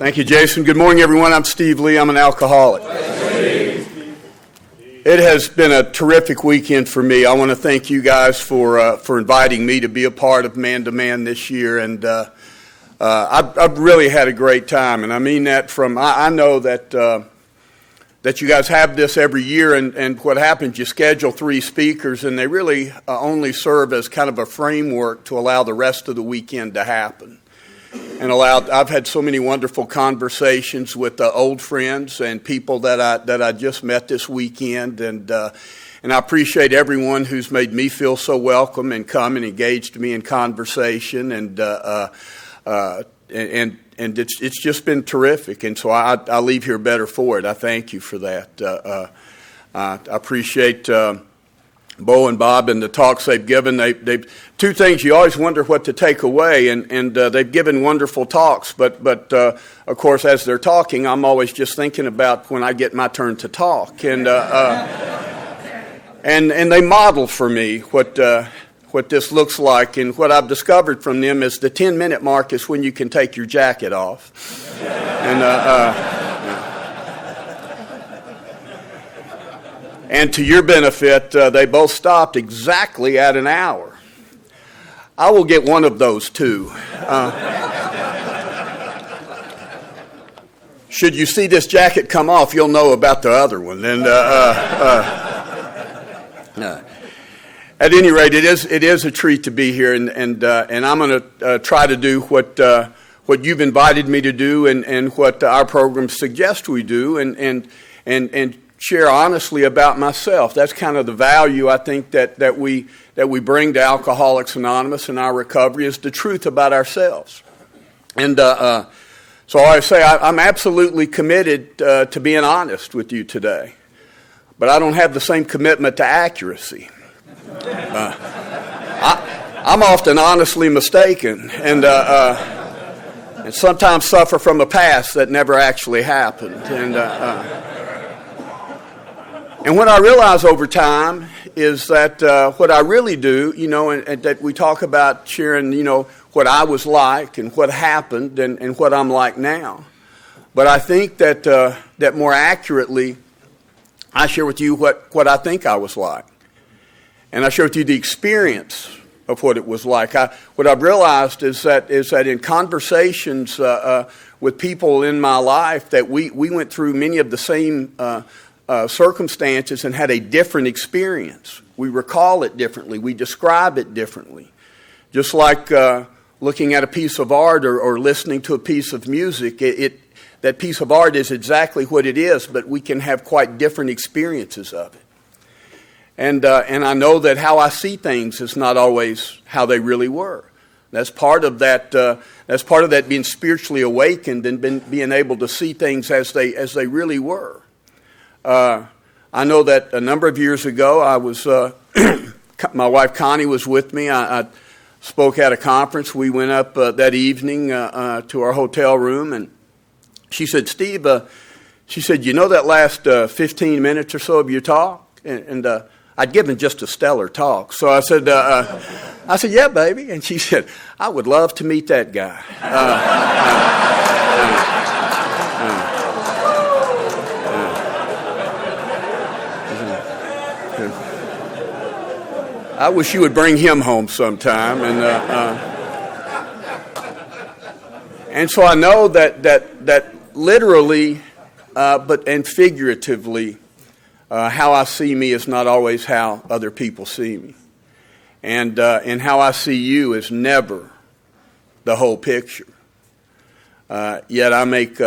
Thank you, Jason. Good morning, everyone. I'm Steve Lee. I'm an alcoholic. It has been a terrific weekend for me. I want to thank you guys for inviting me to be a part of Man to Man this year, and I've really had a great time. And I mean that from I know that you guys have this every year, and what happens, you schedule 3 speakers, and they really only serve as kind of a framework to allow the rest of the weekend to happen. And I've had so many wonderful conversations with old friends and people that I just met this weekend, and I appreciate everyone who's made me feel so welcome and come and engaged me in conversation, and it's just been terrific. And so I leave here better for it. I thank you for that. I appreciate Bo and Bob and the talks they've given. They've 2 things you always wonder what to take away, and they've given wonderful talks. But of course, as they're talking, I'm always just thinking about when I get my turn to talk, and they model for me what this looks like. And what I've discovered from them is the 10-minute mark is when you can take your jacket off, And to your benefit, they both stopped exactly at an hour. I will get one of those too. Should you see this jacket come off, you'll know about the other one. And at any rate, it is a treat to be here, and I'm going to try to do what you've invited me to do, and what our programs suggest we do, and share honestly about myself. That's kind of the value I think that we bring to Alcoholics Anonymous in our recovery, is the truth about ourselves. And so I say I'm absolutely committed to being honest with you today, but I don't have the same commitment to accuracy. I'm often honestly mistaken, and sometimes suffer from a past that never actually happened. And what I realize over time is that what I really do, and that we talk about sharing, what I was like and what happened and what I'm like now. But I think that more accurately, I share with you what I think I was like. And I share with you the experience of what it was like. What I've realized is that in conversations with people in my life, that we went through many of the same circumstances and had a different experience. We recall it differently. We describe it differently. Just like looking at a piece of art or listening to a piece of music, that piece of art is exactly what it is, but we can have quite different experiences of it. And I know that how I see things is not always how they really were. That's part of that. That's part of that being spiritually awakened and being able to see things as they really were. I know that a number of years ago, I was my wife Connie was with me. I spoke at a conference. We went up that evening to our hotel room, and she said, "Steve," she said, "that last 15 minutes or so of your talk?" And I'd given just a stellar talk. So I said, "Yeah, baby." And she said, "I would love to meet that guy." I wish you would bring him home sometime. And so I know that literally, and figuratively, how I see me is not always how other people see me. And how I see you is never the whole picture. Yet I make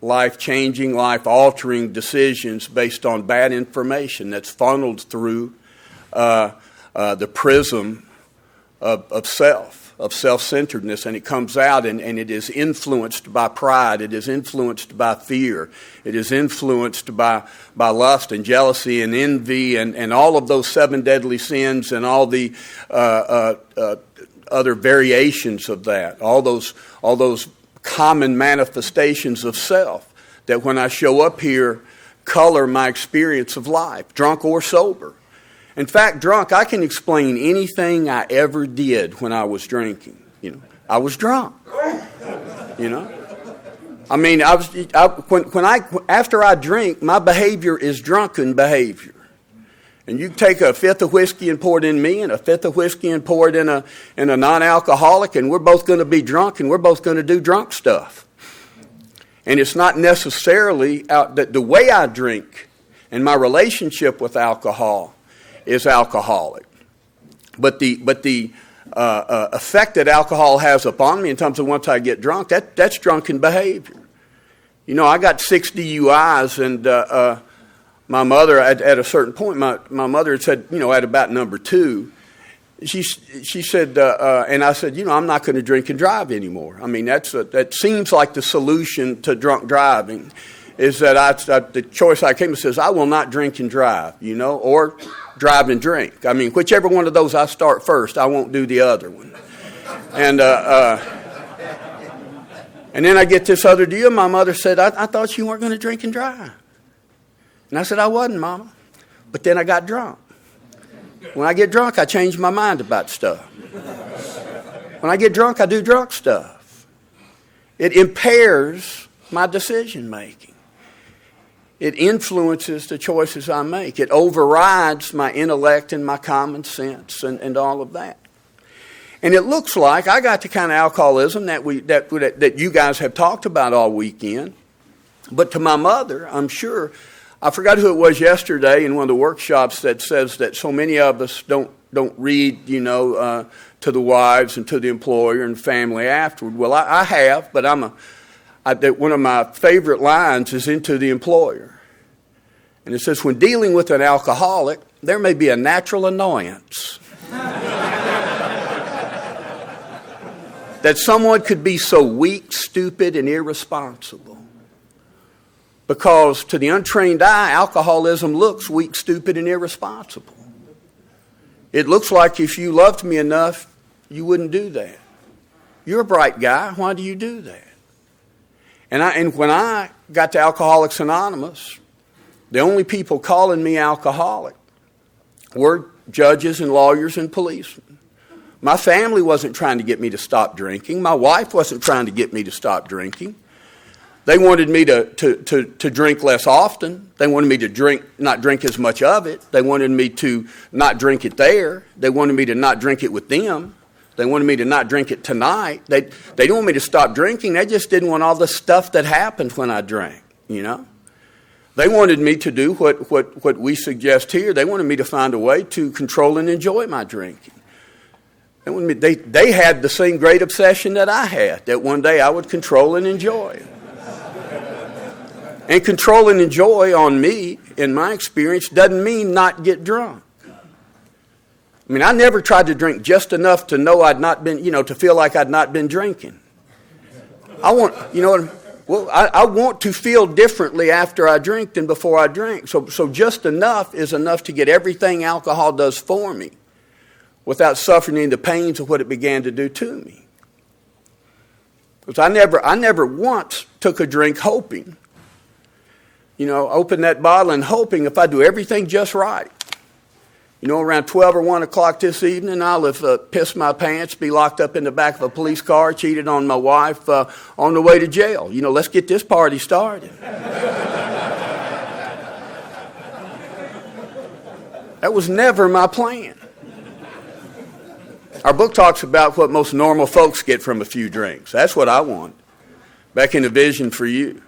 life-changing, life-altering decisions based on bad information that's funneled through the prism of self-centeredness, and it comes out and it is influenced by pride, it is influenced by fear, it is influenced by lust and jealousy and envy and all of those 7 deadly sins and all the other variations of that, all those common manifestations of self that when I show up here color my experience of life, drunk or sober. In fact, drunk, I can explain anything I ever did when I was drinking. I was drunk. I mean, after I drink, my behavior is drunken behavior. And you take a fifth of whiskey and pour it in me, and a fifth of whiskey and pour it in a non-alcoholic, and we're both going to be drunk, and we're both going to do drunk stuff. And it's not necessarily that the way I drink and my relationship with alcohol is alcoholic, but the effect that alcohol has upon me in terms of once I get drunk, that's drunken behavior. You know, I got 6 DUIs, and my mother, at a certain point, my mother had said, you know, at about number 2, she said, and I said, you know, I'm not going to drink and drive anymore. I mean, that seems like the solution to drunk driving, is that the choice I came to says, I will not drink and drive, you know, or drive and drink. I mean, whichever one of those I start first, I won't do the other one. And then I get this other deal. My mother said, I thought you weren't going to drink and drive. And I said, I wasn't, Mama. But then I got drunk. When I get drunk, I change my mind about stuff. When I get drunk, I do drunk stuff. It impairs my decision making. It influences the choices I make. It overrides my intellect and my common sense and all of that. And it looks like I got the kind of alcoholism that you guys have talked about all weekend. But to my mother, I'm sure, I forgot who it was yesterday in one of the workshops that says that so many of us don't read, you know, to the wives and to the employer and family afterward. Well, I have, but one of my favorite lines is into the employer. And it says, when dealing with an alcoholic, there may be a natural annoyance that someone could be so weak, stupid, and irresponsible. Because to the untrained eye, alcoholism looks weak, stupid, and irresponsible. It looks like if you loved me enough, you wouldn't do that. You're a bright guy. Why do you do that? And when I got to Alcoholics Anonymous, the only people calling me alcoholic were judges and lawyers and policemen. My family wasn't trying to get me to stop drinking. My wife wasn't trying to get me to stop drinking. They wanted me to drink less often. They wanted me to not drink as much of it. They wanted me to not drink it there. They wanted me to not drink it with them. They wanted me to not drink it tonight. They didn't want me to stop drinking. They just didn't want all the stuff that happened when I drank, you know. They wanted me to do what we suggest here. They wanted me to find a way to control and enjoy my drinking. They had the same great obsession that I had, that one day I would control and enjoy it. And control and enjoy on me, in my experience, doesn't mean not get drunk. I mean, I never tried to drink just enough to know I'd not been, you know, to feel like I'd not been drinking. I want to feel differently after I drink than before I drink. So just enough is enough to get everything alcohol does for me without suffering the pains of what it began to do to me. Because I never once took a drink hoping, you know, open that bottle and hoping if I do everything just right, you know, around 12 or 1 o'clock this evening, I'll have pissed my pants, be locked up in the back of a police car, cheated on my wife on the way to jail. You know, let's get this party started. That was never my plan. Our book talks about what most normal folks get from a few drinks. That's what I want. Back in the vision for you.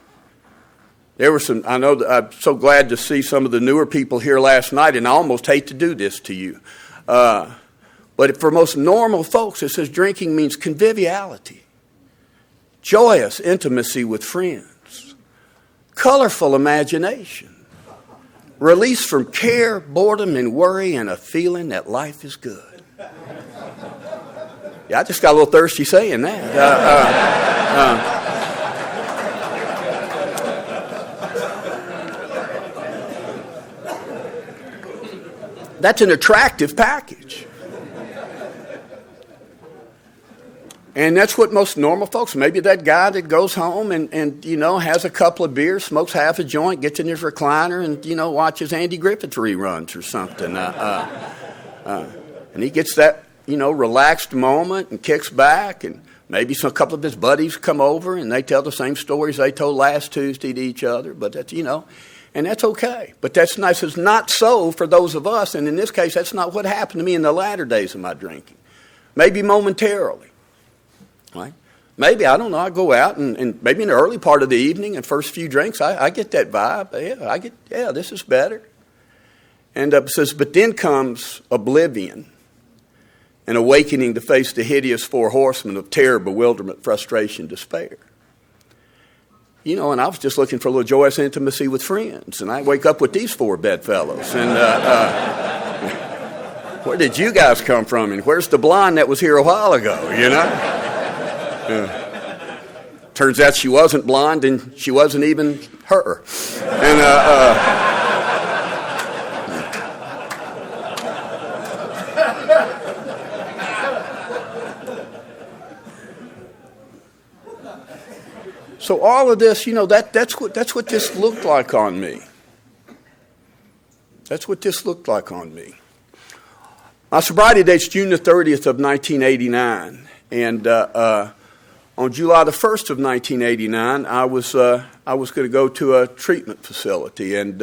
There were some, I know, I'm so glad to see some of the newer people here last night, and I almost hate to do this to you. But for most normal folks, it says drinking means conviviality, joyous intimacy with friends, colorful imagination, release from care, boredom, and worry, and a feeling that life is good. Yeah, I just got a little thirsty saying that. That's an attractive package. And that's what most normal folks, maybe that guy that goes home and you know, has a couple of beers, smokes half a joint, gets in his recliner and, you know, watches Andy Griffith reruns or something. And he gets that, you know, relaxed moment and kicks back and Maybe a couple of his buddies come over and they tell the same stories they told last Tuesday to each other. But that's, and that's okay. But that's nice. It's not so for those of us. And in this case, that's not what happened to me in the latter days of my drinking. Maybe momentarily. Right? Maybe, I don't know, I go out and maybe in the early part of the evening and first few drinks, I get that vibe. This is better. And it says, but then comes oblivion. And awakening to face the hideous four horsemen of terror, bewilderment, frustration, despair. And I was just looking for a little joyous intimacy with friends. And I wake up with these four bedfellows. And where did you guys come from? And where's the blonde that was here a while ago, Turns out she wasn't blonde and she wasn't even her. And so all of this, that's what this looked like on me. That's what this looked like on me. My sobriety date's June the 30th of 1989, and on July the 1st of 1989, I was going to go to a treatment facility, and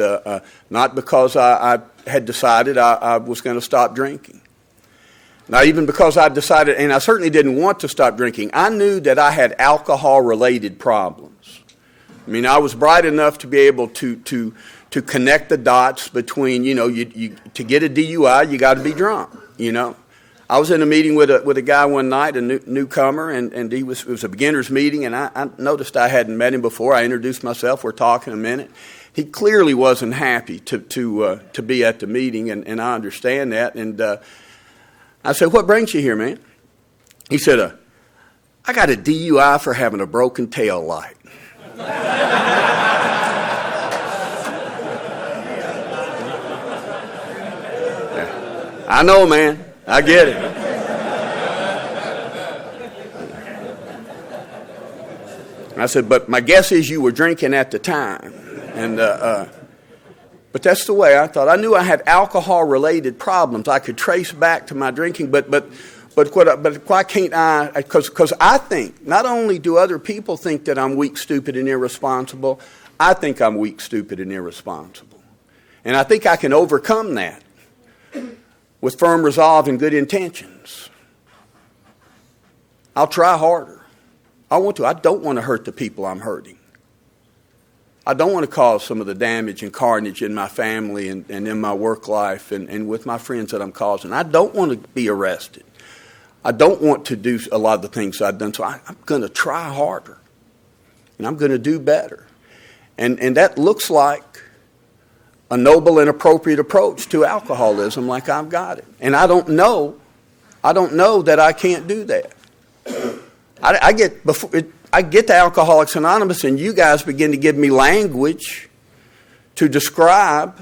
not because I had decided I was going to stop drinking. Not even because I decided, and I certainly didn't want to stop drinking. I knew that I had alcohol-related problems. I mean, I was bright enough to be able to connect the dots between, to get a DUI, you got to be drunk, I was in a meeting with a guy one night, a newcomer, and it was a beginner's meeting, and I noticed I hadn't met him before. I introduced myself. We're talking a minute. He clearly wasn't happy to be at the meeting, and I understand that, and I said, what brings you here, man? He said, I got a DUI for having a broken tail light. Yeah. I know, man. I get it. I said, but my guess is you were drinking at the time. And but that's the way I thought. I knew I had alcohol-related problems. I could trace back to my drinking, but why can't I? Because I think, not only do other people think that I'm weak, stupid, and irresponsible, I think I'm weak, stupid, and irresponsible. And I think I can overcome that with firm resolve and good intentions. I'll try harder. I want to. I don't want to hurt the people I'm hurting. I don't want to cause some of the damage and carnage in my family and in my work life and with my friends that I'm causing. I don't want to be arrested. I don't want to do a lot of the things I've done. So I'm going to try harder. And I'm going to do better. And that looks like a noble and appropriate approach to alcoholism like I've got it. And I don't know that I can't do that. I get to Alcoholics Anonymous, and you guys begin to give me language to describe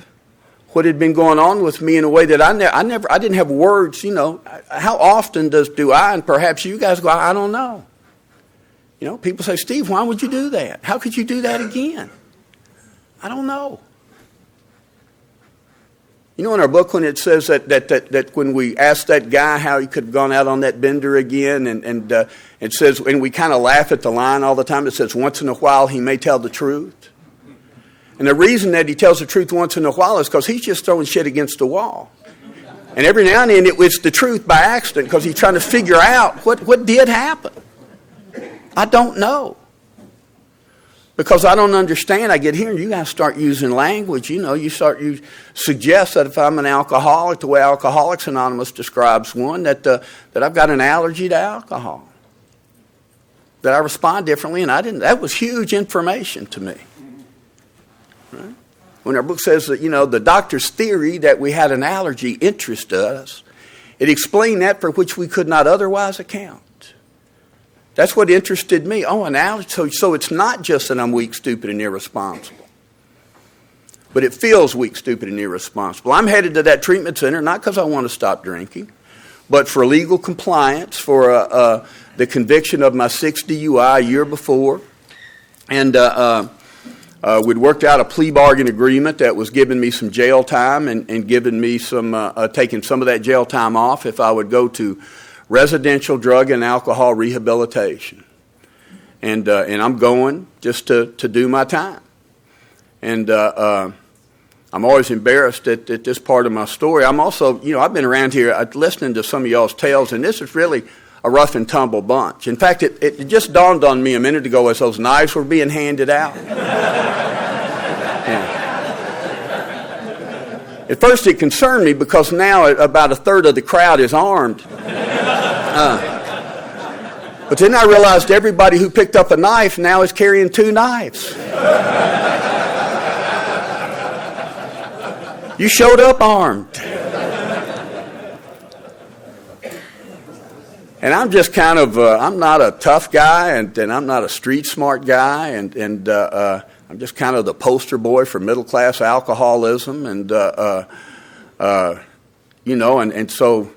what had been going on with me in a way that I didn't have words. How often do I, and perhaps you guys go, I don't know. People say, Steve, why would you do that? How could you do that again? I don't know. In our book, when it says that when we asked that guy how he could have gone out on that bender again, and it says, and we kind of laugh at the line all the time, it says, once in a while he may tell the truth. And the reason that he tells the truth once in a while is because he's just throwing shit against the wall. And every now and then it's the truth by accident because he's trying to figure out what did happen. I don't know. Because I don't understand, I get here and you guys start using language. You suggest that if I'm an alcoholic, the way Alcoholics Anonymous describes one, that I've got an allergy to alcohol. That I respond differently, and I didn't. That was huge information to me. Right? When our book says that, the doctor's theory that we had an allergy interested us, it explained that for which we could not otherwise account. That's what interested me. Oh, an allergy. So it's not just that I'm weak, stupid, and irresponsible. But it feels weak, stupid, and irresponsible. I'm headed to that treatment center not because I want to stop drinking, but for legal compliance for the conviction of my 6th DUI a year before. And we'd worked out a plea bargain agreement that was giving me some jail time and giving me some, taking some of that jail time off if I would go to residential drug and alcohol rehabilitation. And I'm going just to do my time. And I'm always embarrassed at this part of my story. I'm also, I've been around here listening to some of y'all's tales, and this is really a rough and tumble bunch. In fact, it just dawned on me a minute ago as those knives were being handed out. Yeah. At first it concerned me because now about a third of the crowd is armed. But then I realized everybody who picked up a knife now is carrying 2 knives. You showed up armed. And I'm just kind of, I'm not a tough guy, and I'm not a street smart guy, and I'm just kind of the poster boy for middle class alcoholism, and so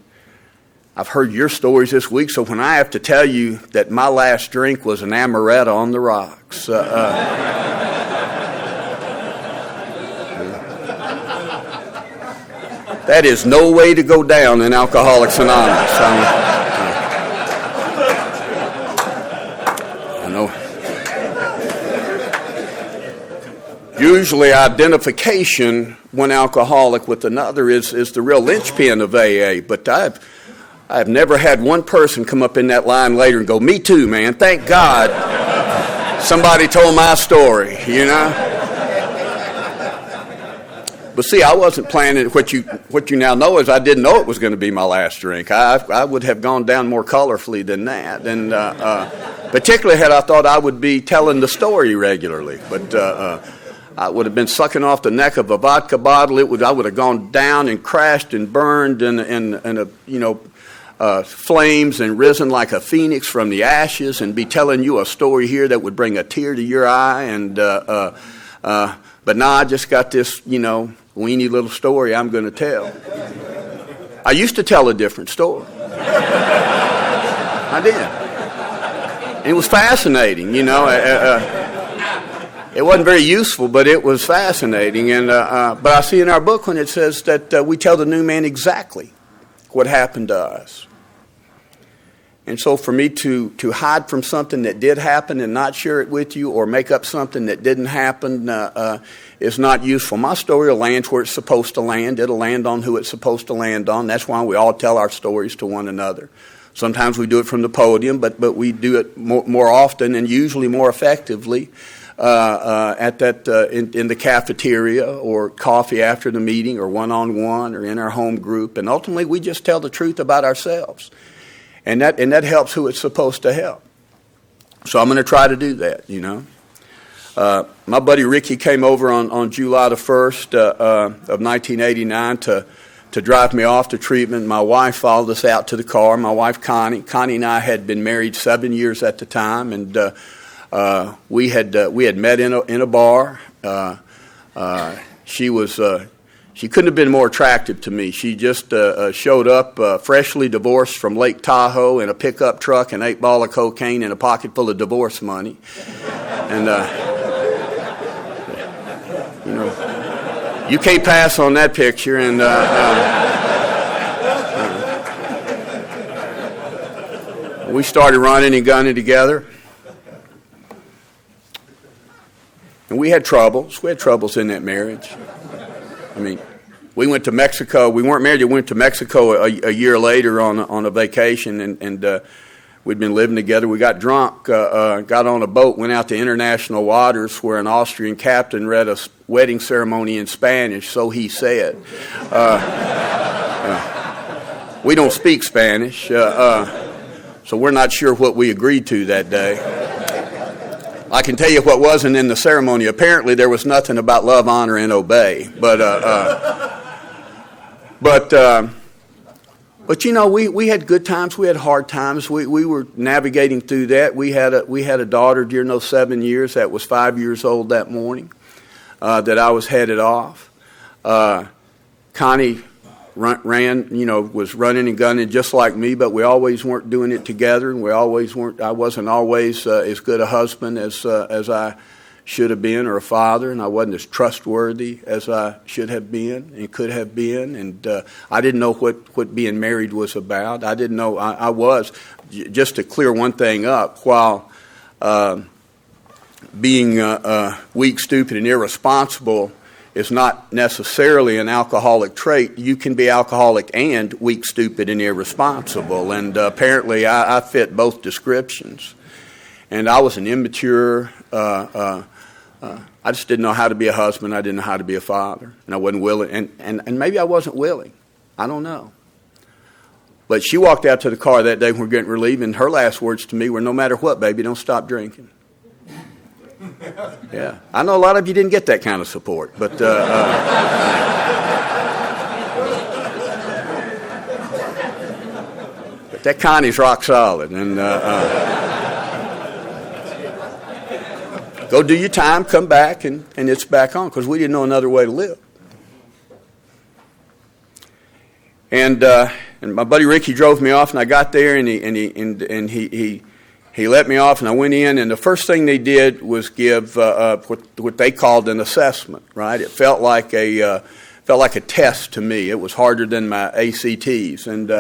I've heard your stories this week. So when I have to tell you that my last drink was an amaretto on the rocks, that is no way to go down in Alcoholics Anonymous. I know. Usually identification, one alcoholic with another, is the real linchpin of AA. But I've never had one person come up in that line later and go, "Me too, man. Thank God somebody told my story," But see, I wasn't planning. What you now know is I didn't know it was going to be my last drink. I would have gone down more colorfully than that, and particularly had I thought I would be telling the story regularly. But I would have been sucking off the neck of a vodka bottle. I would have gone down and crashed and burned in flames and risen like a phoenix from the ashes, and be telling you a story here that would bring a tear to your eye. And but now I just got this, weenie little story I'm going to tell. I used to tell a different story. I did. And it was fascinating, It wasn't very useful, but it was fascinating. And but I see in our book when it says that we tell the new man exactly what happened to us. And so for me to hide from something that did happen and not share it with you, or make up something that didn't happen, is not useful. My story will land where it's supposed to land. It'll land on who it's supposed to land on. That's why we all tell our stories to one another. Sometimes we do it from the podium, but we do it more often and usually more effectively in the cafeteria, or coffee after the meeting, or one-on-one, or in our home group. And ultimately, we just tell the truth about ourselves. And that helps who it's supposed to help. So I'm going to try to do that, My buddy Ricky came over on July the 1st of 1989 to drive me off to treatment. My wife followed us out to the car. My wife, Connie. Connie and I had been married 7 years at the time, and we had met in a bar. She couldn't have been more attractive to me. She just showed up freshly divorced from Lake Tahoe in a pickup truck, an 8-ball of cocaine, and a pocket full of divorce money. And, you can't pass on that picture. And we started running and gunning together. And we had troubles. We had troubles in that marriage. I mean, we went to Mexico. We weren't married. We went to Mexico a year later on a vacation, and we'd been living together. We got drunk, got on a boat, went out to international waters where an Austrian captain read a wedding ceremony in Spanish, so he said. We don't speak Spanish, so we're not sure what we agreed to that day. I can tell you what wasn't in the ceremony. Apparently, there was nothing about love, honor, and obey. But we had good times. We had hard times. We were navigating through that. We had a daughter during those 7 years that was 5 years old that morning that I was headed off. Connie was running and gunning just like me, but we always weren't doing it together, and I wasn't always as good a husband as I should have been or a father, and I wasn't as trustworthy as I should have been and could have been, and I didn't know what being married was about. I didn't know I was. Just to clear one thing up, while being weak, stupid, and irresponsible is not necessarily an alcoholic trait, you can be alcoholic and weak, stupid, and irresponsible, and apparently I fit both descriptions. And I was an immature, I just didn't know how to be a husband. I didn't know how to be a father. And I wasn't willing. And maybe I wasn't willing. I don't know. But she walked out to the car that day when we were getting relieved, and her last words to me were, "No matter what, baby, don't stop drinking." Yeah. I know a lot of you didn't get that kind of support. But but that Connie's rock solid. And go do your time, come back, and it's back on, because we didn't know another way to live. And my buddy Ricky drove me off, and I got there, and he let me off, and I went in, and the first thing they did was give what they called an assessment. Right? It felt like a test to me. It was harder than my ACTs, and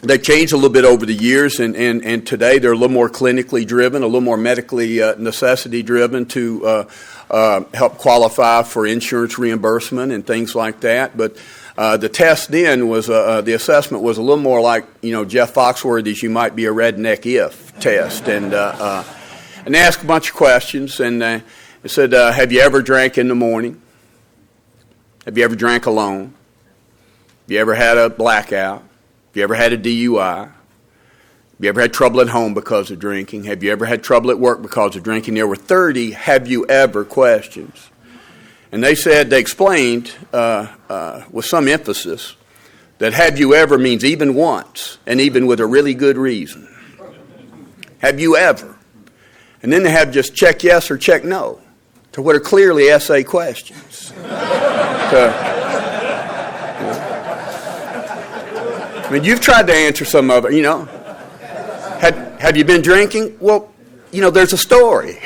they changed a little bit over the years, and today they're a little more clinically driven, a little more medically necessity driven to help qualify for insurance reimbursement and things like that. But the test then was, the assessment was a little more like, Jeff Foxworthy's "you might be a redneck if" test. And they asked a bunch of questions, and it said, have you ever drank in the morning? Have you ever drank alone? Have you ever had a blackout? Have you ever had a DUI? Have you ever had trouble at home because of drinking? Have you ever had trouble at work because of drinking? There were 30 "have you ever" questions. And they explained with some emphasis that "have you ever" means even once, and even with a really good reason. Have you ever? And then they have just check yes or check no to what are clearly essay questions. I mean, you've tried to answer some of it, Have you been drinking? Well, there's a story.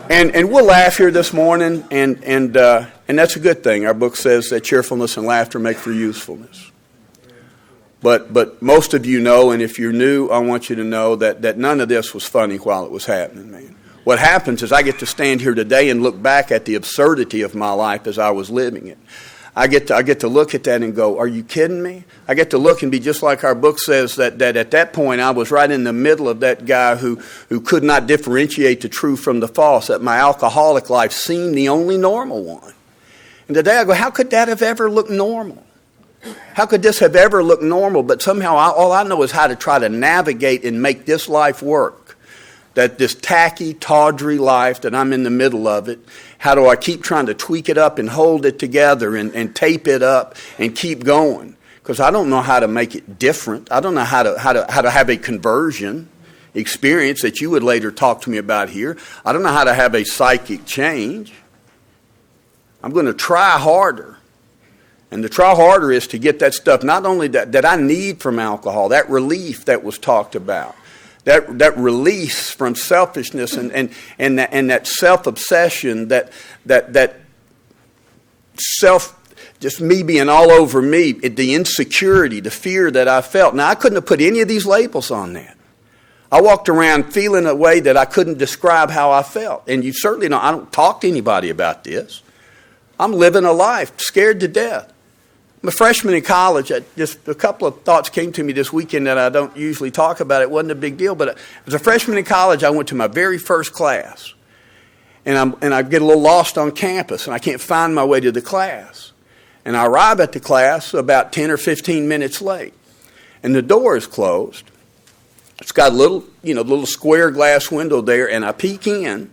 And we'll laugh here this morning, and that's a good thing. Our book says that cheerfulness and laughter make for usefulness. But most of you know, and if you're new, I want you to know that none of this was funny while it was happening, man. What happens is I get to stand here today and look back at the absurdity of my life as I was living it. I get to look at that and go, are you kidding me? I get to look and be just like our book says, that at that point I was right in the middle of that guy who could not differentiate the true from the false, that my alcoholic life seemed the only normal one. And today I go, how could that have ever looked normal? How could this have ever looked normal? But somehow all I know is how to try to navigate and make this life work. That this tacky, tawdry life that I'm in the middle of it, how do I keep trying to tweak it up and hold it together and tape it up and keep going? Because I don't know how to make it different. I don't know how to have a conversion experience that you would later talk to me about here. I don't know how to have a psychic change. I'm going to try harder. And the try harder is to get that stuff, not only that I need from alcohol, that relief that was talked about. That release from selfishness and that self-obsession, that self, just me being all over me, the insecurity, the fear that I felt. Now, I couldn't have put any of these labels on that. I walked around feeling a way that I couldn't describe how I felt. And you certainly know, I don't talk to anybody about this. I'm living a life, scared to death. I'm a freshman in college. Just a couple of thoughts came to me this weekend that I don't usually talk about. It wasn't a big deal, but as a freshman in college, I went to my very first class. And I get a little lost on campus, and I can't find my way to the class. And I arrive at the class about 10 or 15 minutes late. And the door is closed. It's got a little square glass window there, and I peek in,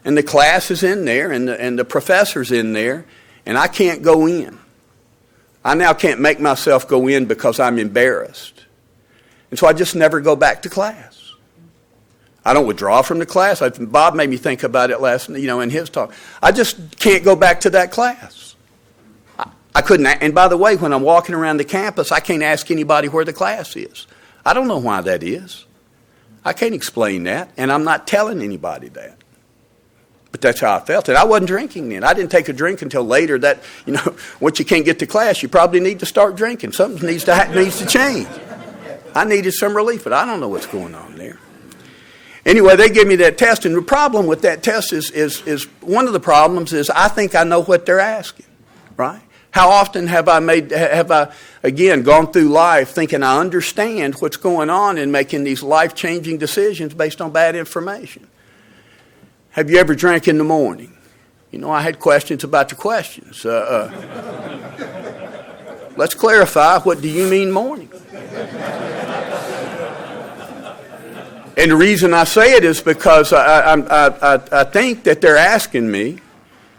and the class is in there, and the professor's in there, and I can't go in. I now can't make myself go in because I'm embarrassed. And so I just never go back to class. I don't withdraw from the class. Bob made me think about it last night, in his talk. I just can't go back to that class. I couldn't. And by the way, when I'm walking around the campus, I can't ask anybody where the class is. I don't know why that is. I can't explain that, and I'm not telling anybody that. But that's how I felt. And I wasn't drinking then. I didn't take a drink until later. That, once you can't get to class, you probably need to start drinking. Something needs to change. I needed some relief, but I don't know what's going on there. Anyway, they give me that test, and the problem with that test is one of the problems is I think I know what they're asking, right? How often have I again gone through life thinking I understand what's going on and making these life-changing decisions based on bad information? Have you ever drank in the morning? I had questions about the questions. Let's clarify, what do you mean morning? And the reason I say it is because I think that they're asking me,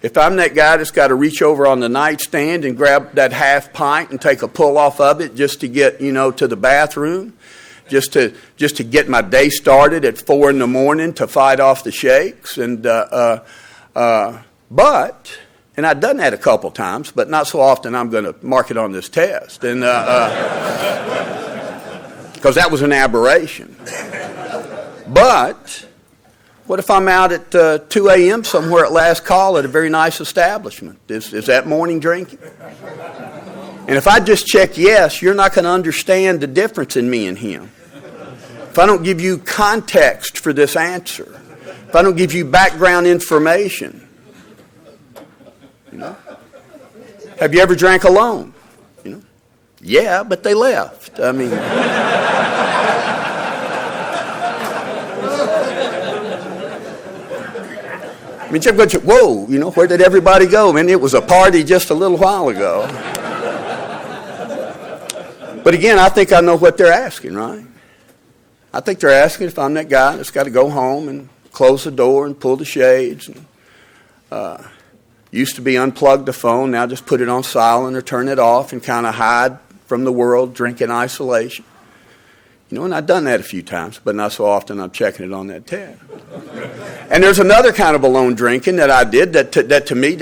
if I'm that guy that's got to reach over on the nightstand and grab that half pint and take a pull off of it just to get, to the bathroom, just to get my day started at 4 a.m. to fight off the shakes. And I've done that a couple times, but not so often I'm going to mark it on this test. And because that was an aberration. But what if I'm out at 2 a.m. somewhere at last call at a very nice establishment? Is that morning drinking? And if I just check yes, you're not going to understand the difference in me and him. If I don't give you context for this answer, if I don't give you background information, Have you ever drank alone? Yeah, but they left. I mean... whoa, where did everybody go? Man, it was a party just a little while ago. But again, I think I know what they're asking, right? I think they're asking if I'm that guy that's got to go home and close the door and pull the shades. And, used to be unplug the phone, now just put it on silent or turn it off and kind of hide from the world, drink in isolation. And I've done that a few times, but not so often I'm checking it on that test. And there's another kind of alone drinking that I did that to me,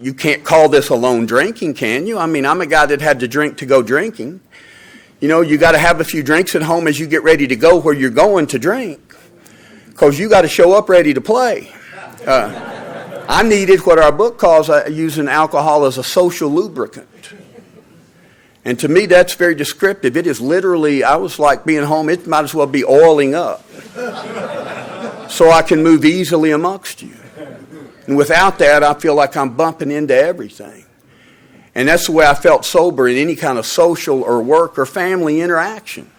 you can't call this alone drinking, can you? I'm a guy that had to drink to go drinking. You got to have a few drinks at home as you get ready to go where you're going to drink, because you got to show up ready to play. I needed what our book calls using alcohol as a social lubricant. And to me, that's very descriptive. It is literally, I was like being home, it might as well be oiling up so I can move easily amongst you. And without that, I feel like I'm bumping into everything. And that's the way I felt sober in any kind of social or work or family interaction.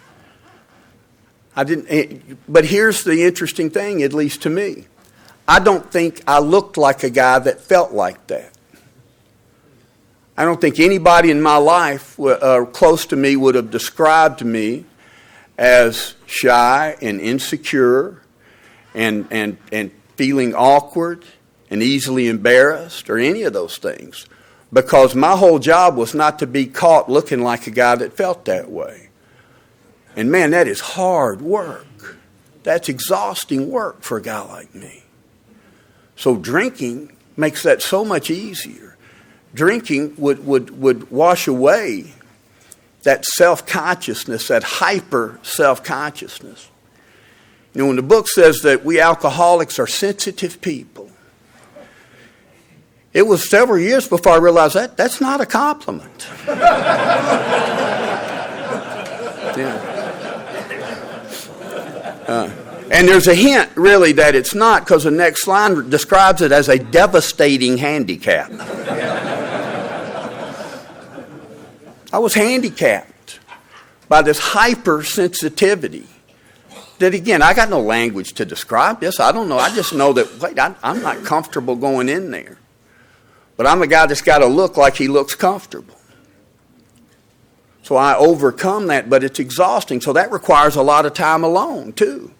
But here's the interesting thing, at least to me. I don't think I looked like a guy that felt like that. I don't think anybody in my life close to me would have described me as shy and insecure and feeling awkward and easily embarrassed or any of those things, because my whole job was not to be caught looking like a guy that felt that way. And man, that is hard work. That's exhausting work for a guy like me. So drinking makes that so much easier. Drinking would wash away that self-consciousness, that hyper self-consciousness. When the book says that we alcoholics are sensitive people, it was several years before I realized that's not a compliment. And there's a hint, really, that it's not, because the next line describes it as a devastating handicap. I was handicapped by this hypersensitivity that, again, I got no language to describe this. I don't know. I just know that, I'm not comfortable going in there. But I'm a guy that's got to look like he looks comfortable. So I overcome that, but it's exhausting. So that requires a lot of time alone, too.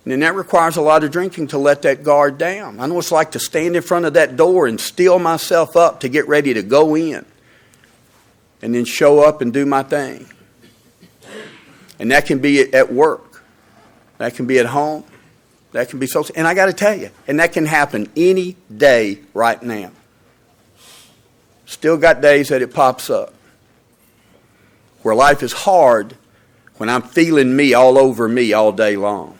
And then that requires a lot of drinking to let that guard down. I know what it's like to stand in front of that door and steel myself up to get ready to go in. And then show up and do my thing. And that can be at work. That can be at home. That can be social. And I got to tell you, and that can happen any day right now. Still got days that it pops up. Where life is hard, when I'm feeling me all over me all day long.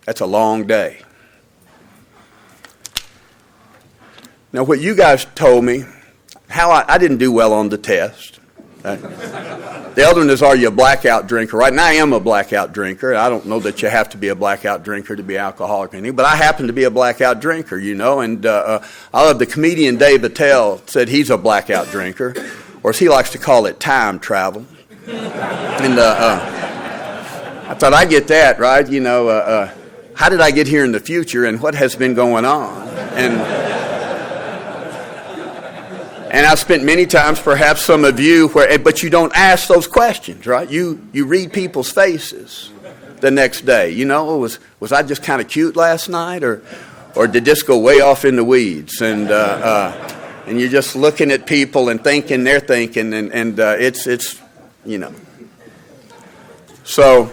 That's a long day. Now, what you guys told me, how I didn't do well on the test. The other one is, are you a blackout drinker? Right now, I am a blackout drinker. I don't know that you have to be a blackout drinker to be alcoholic or anything, but I happen to be a blackout drinker, you know. And I love the comedian Dave Attell said he's a blackout drinker, or as he likes to call it, time travel. And I thought, I get that, right? You know, how did I get here in the future, and what has been going on? And I've spent many times, perhaps some of you, but you don't ask those questions, right? You read people's faces the next day. You know, was I just kind of cute last night, or did this go way off in the weeds? And you're just looking at people and thinking they're thinking, and it's you know. So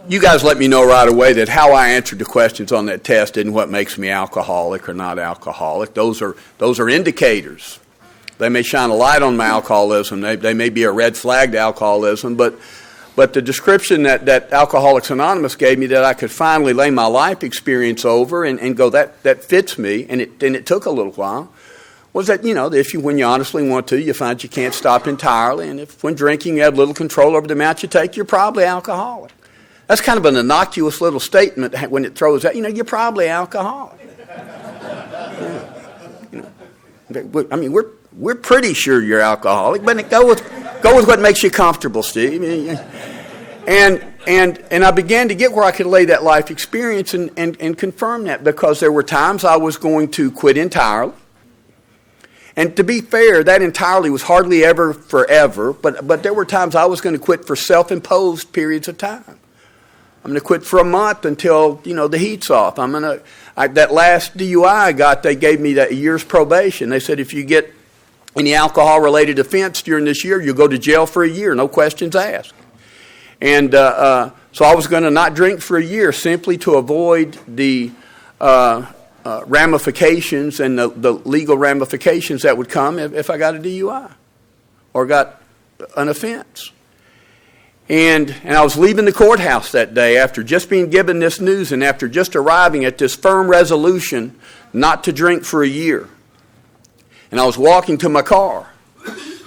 you guys let me know right away that how I answered the questions on that test isn't what makes me alcoholic or not alcoholic. Those are indicators. They may shine a light on my alcoholism. They may be a red flag to alcoholism, but the description that Alcoholics Anonymous gave me, that I could finally lay my life experience over and go, that fits me, and it took a little while, was that, you know, when you honestly want to, you find you can't stop entirely, and if when drinking you have little control over the amount you take, you're probably alcoholic. That's kind of an innocuous little statement when it throws out, you know, you're probably alcoholic. Yeah. You know, I mean, we're pretty sure you're alcoholic, but go with what makes you comfortable, Steve. And I began to get where I could lay that life experience and confirm that, because there were times I was going to quit entirely. And to be fair, that entirely was hardly ever forever, but there were times I was going to quit for self-imposed periods of time. I'm going to quit for a month until, you know, the heat's off. That last DUI I got, they gave me that year's probation. They said if you get any alcohol-related offense during this year, you'll go to jail for a year, no questions asked. And so I was going to not drink for a year simply to avoid the ramifications and the legal ramifications that would come if I got a DUI or got an offense. And I was leaving the courthouse that day after just being given this news and after just arriving at this firm resolution not to drink for a year. And I was walking to my car.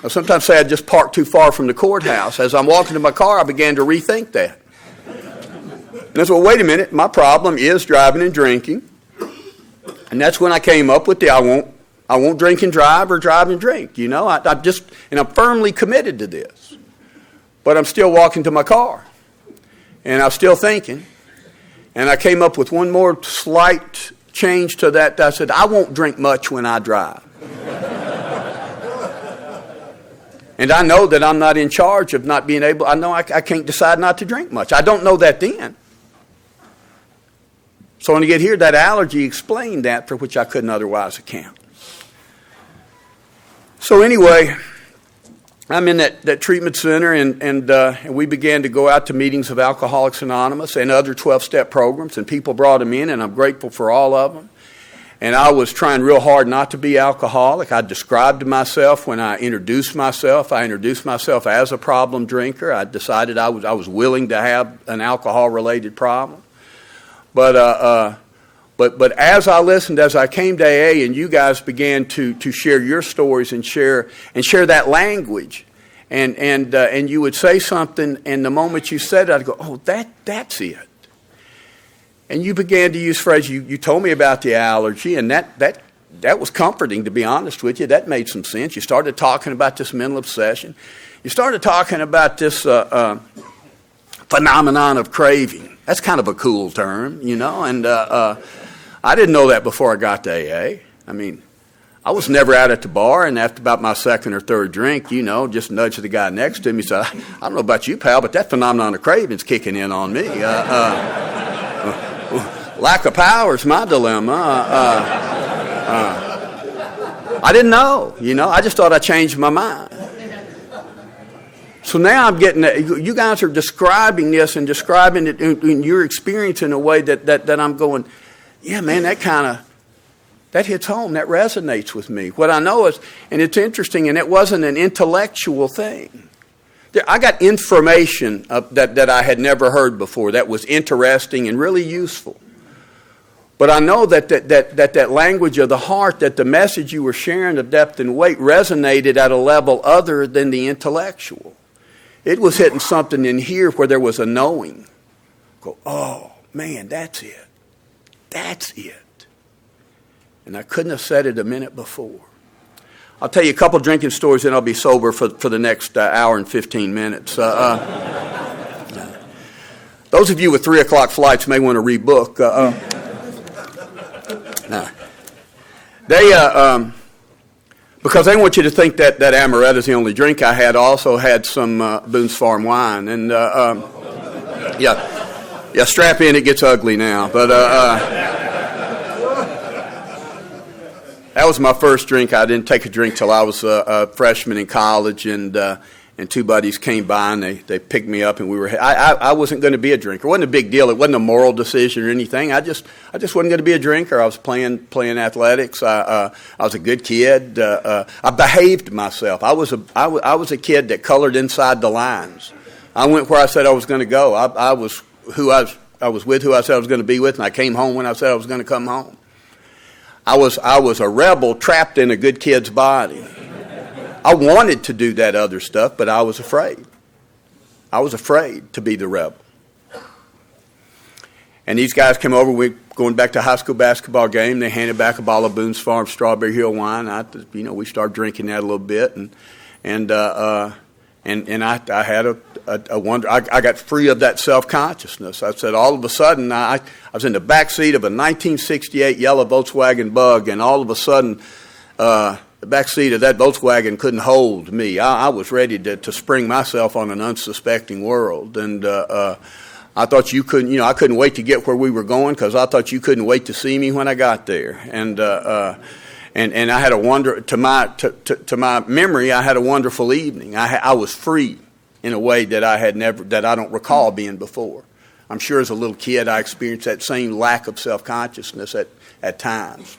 I sometimes say I just parked too far from the courthouse. As I'm walking to my car, I began to rethink that. And I said, well, wait a minute, my problem is driving and drinking. And that's when I came up with I won't drink and drive or drive and drink. You know, I'm firmly committed to this. But I'm still walking to my car. And I'm still thinking. And I came up with one more slight change to that. I said, I won't drink much when I drive. And I know that I'm not in charge of not being able, I know I can't decide not to drink much. I don't know that then. So when you get here, that allergy explained that, for which I couldn't otherwise account. So anyway, I'm in that treatment center, and we began to go out to meetings of Alcoholics Anonymous and other 12-step programs, and people brought them in, and I'm grateful for all of them. And I was trying real hard not to be alcoholic. I described myself when I introduced myself. I introduced myself as a problem drinker. I decided I was willing to have an alcohol-related problem. But as I listened, as I came to AA, and you guys began to share your stories and share that language, and you would say something, and the moment you said it, I'd go, oh, that's it. And you began to use phrases. You told me about the allergy, and that was comforting, to be honest with you. That made some sense. You started talking about this mental obsession. You started talking about this phenomenon of craving. That's kind of a cool term, you know, and I didn't know that before I got to AA. I mean, I was never out at the bar, and after about my second or third drink, you know, just nudged the guy next to me and said, I don't know about you, pal, but that phenomenon of craving's kicking in on me. Lack of power is my dilemma. I didn't know, you know. I just thought I changed my mind. So now I'm getting, you guys are describing this and describing it in your experience in a way that I'm going, yeah, man, that hits home. That resonates with me. What I know is, and it's interesting, and it wasn't an intellectual thing. I got information that I had never heard before that was interesting and really useful. But I know that language of the heart, that the message you were sharing of depth and weight resonated at a level other than the intellectual. It was hitting something in here where there was a knowing. Go, oh, man, that's it. That's it. And I couldn't have said it a minute before. I'll tell you a couple drinking stories, and I'll be sober for the next hour and 15 minutes. Those of you with 3 o'clock flights may want to rebook. Because they want you to think that amaretto is the only drink I had. I also had some Boone's Farm wine. And, yeah, strap in, it gets ugly now. But that was my first drink. I didn't take a drink till I was a freshman in college, and 2 buddies came by, and they picked me up, and I wasn't going to be a drinker. It wasn't a big deal. It wasn't a moral decision or anything. I just wasn't going to be a drinker. I was playing athletics. I was a good kid. I behaved myself. I was a kid that colored inside the lines. I went where I said I was going to go. I was with who I said I was going to be with, and I came home when I said I was going to come home. I was a rebel trapped in a good kid's body. I wanted to do that other stuff, but I was afraid. I was afraid to be the rebel. And these guys came over. We're going back to a high school basketball game. They handed back a bottle of Boone's Farm Strawberry Hill wine. We started drinking that a little bit, and I had a wonder. I got free of that self-consciousness. I said, all of a sudden, I was in the back seat of a 1968 yellow Volkswagen Bug, and all of a sudden, the back seat of that Volkswagen couldn't hold me. I was ready to spring myself on an unsuspecting world, and I thought you couldn't. I couldn't wait to get where we were going, because I thought you couldn't wait to see me when I got there, and I had a wonder. To my memory, I had a wonderful evening. I was free in a way that I don't recall being before. I'm sure as a little kid I experienced that same lack of self-consciousness at times.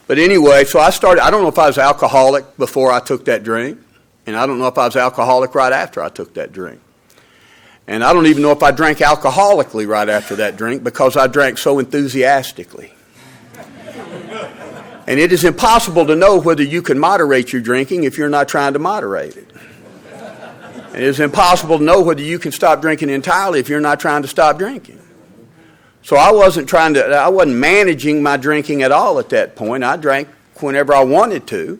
But anyway, so I don't know if I was alcoholic before I took that drink, and I don't know if I was alcoholic right after I took that drink. And I don't even know if I drank alcoholically right after that drink, because I drank so enthusiastically. And it is impossible to know whether you can moderate your drinking if you're not trying to moderate it. And it is impossible to know whether you can stop drinking entirely if you're not trying to stop drinking. So I wasn't managing my drinking at all at that point. I drank whenever I wanted to.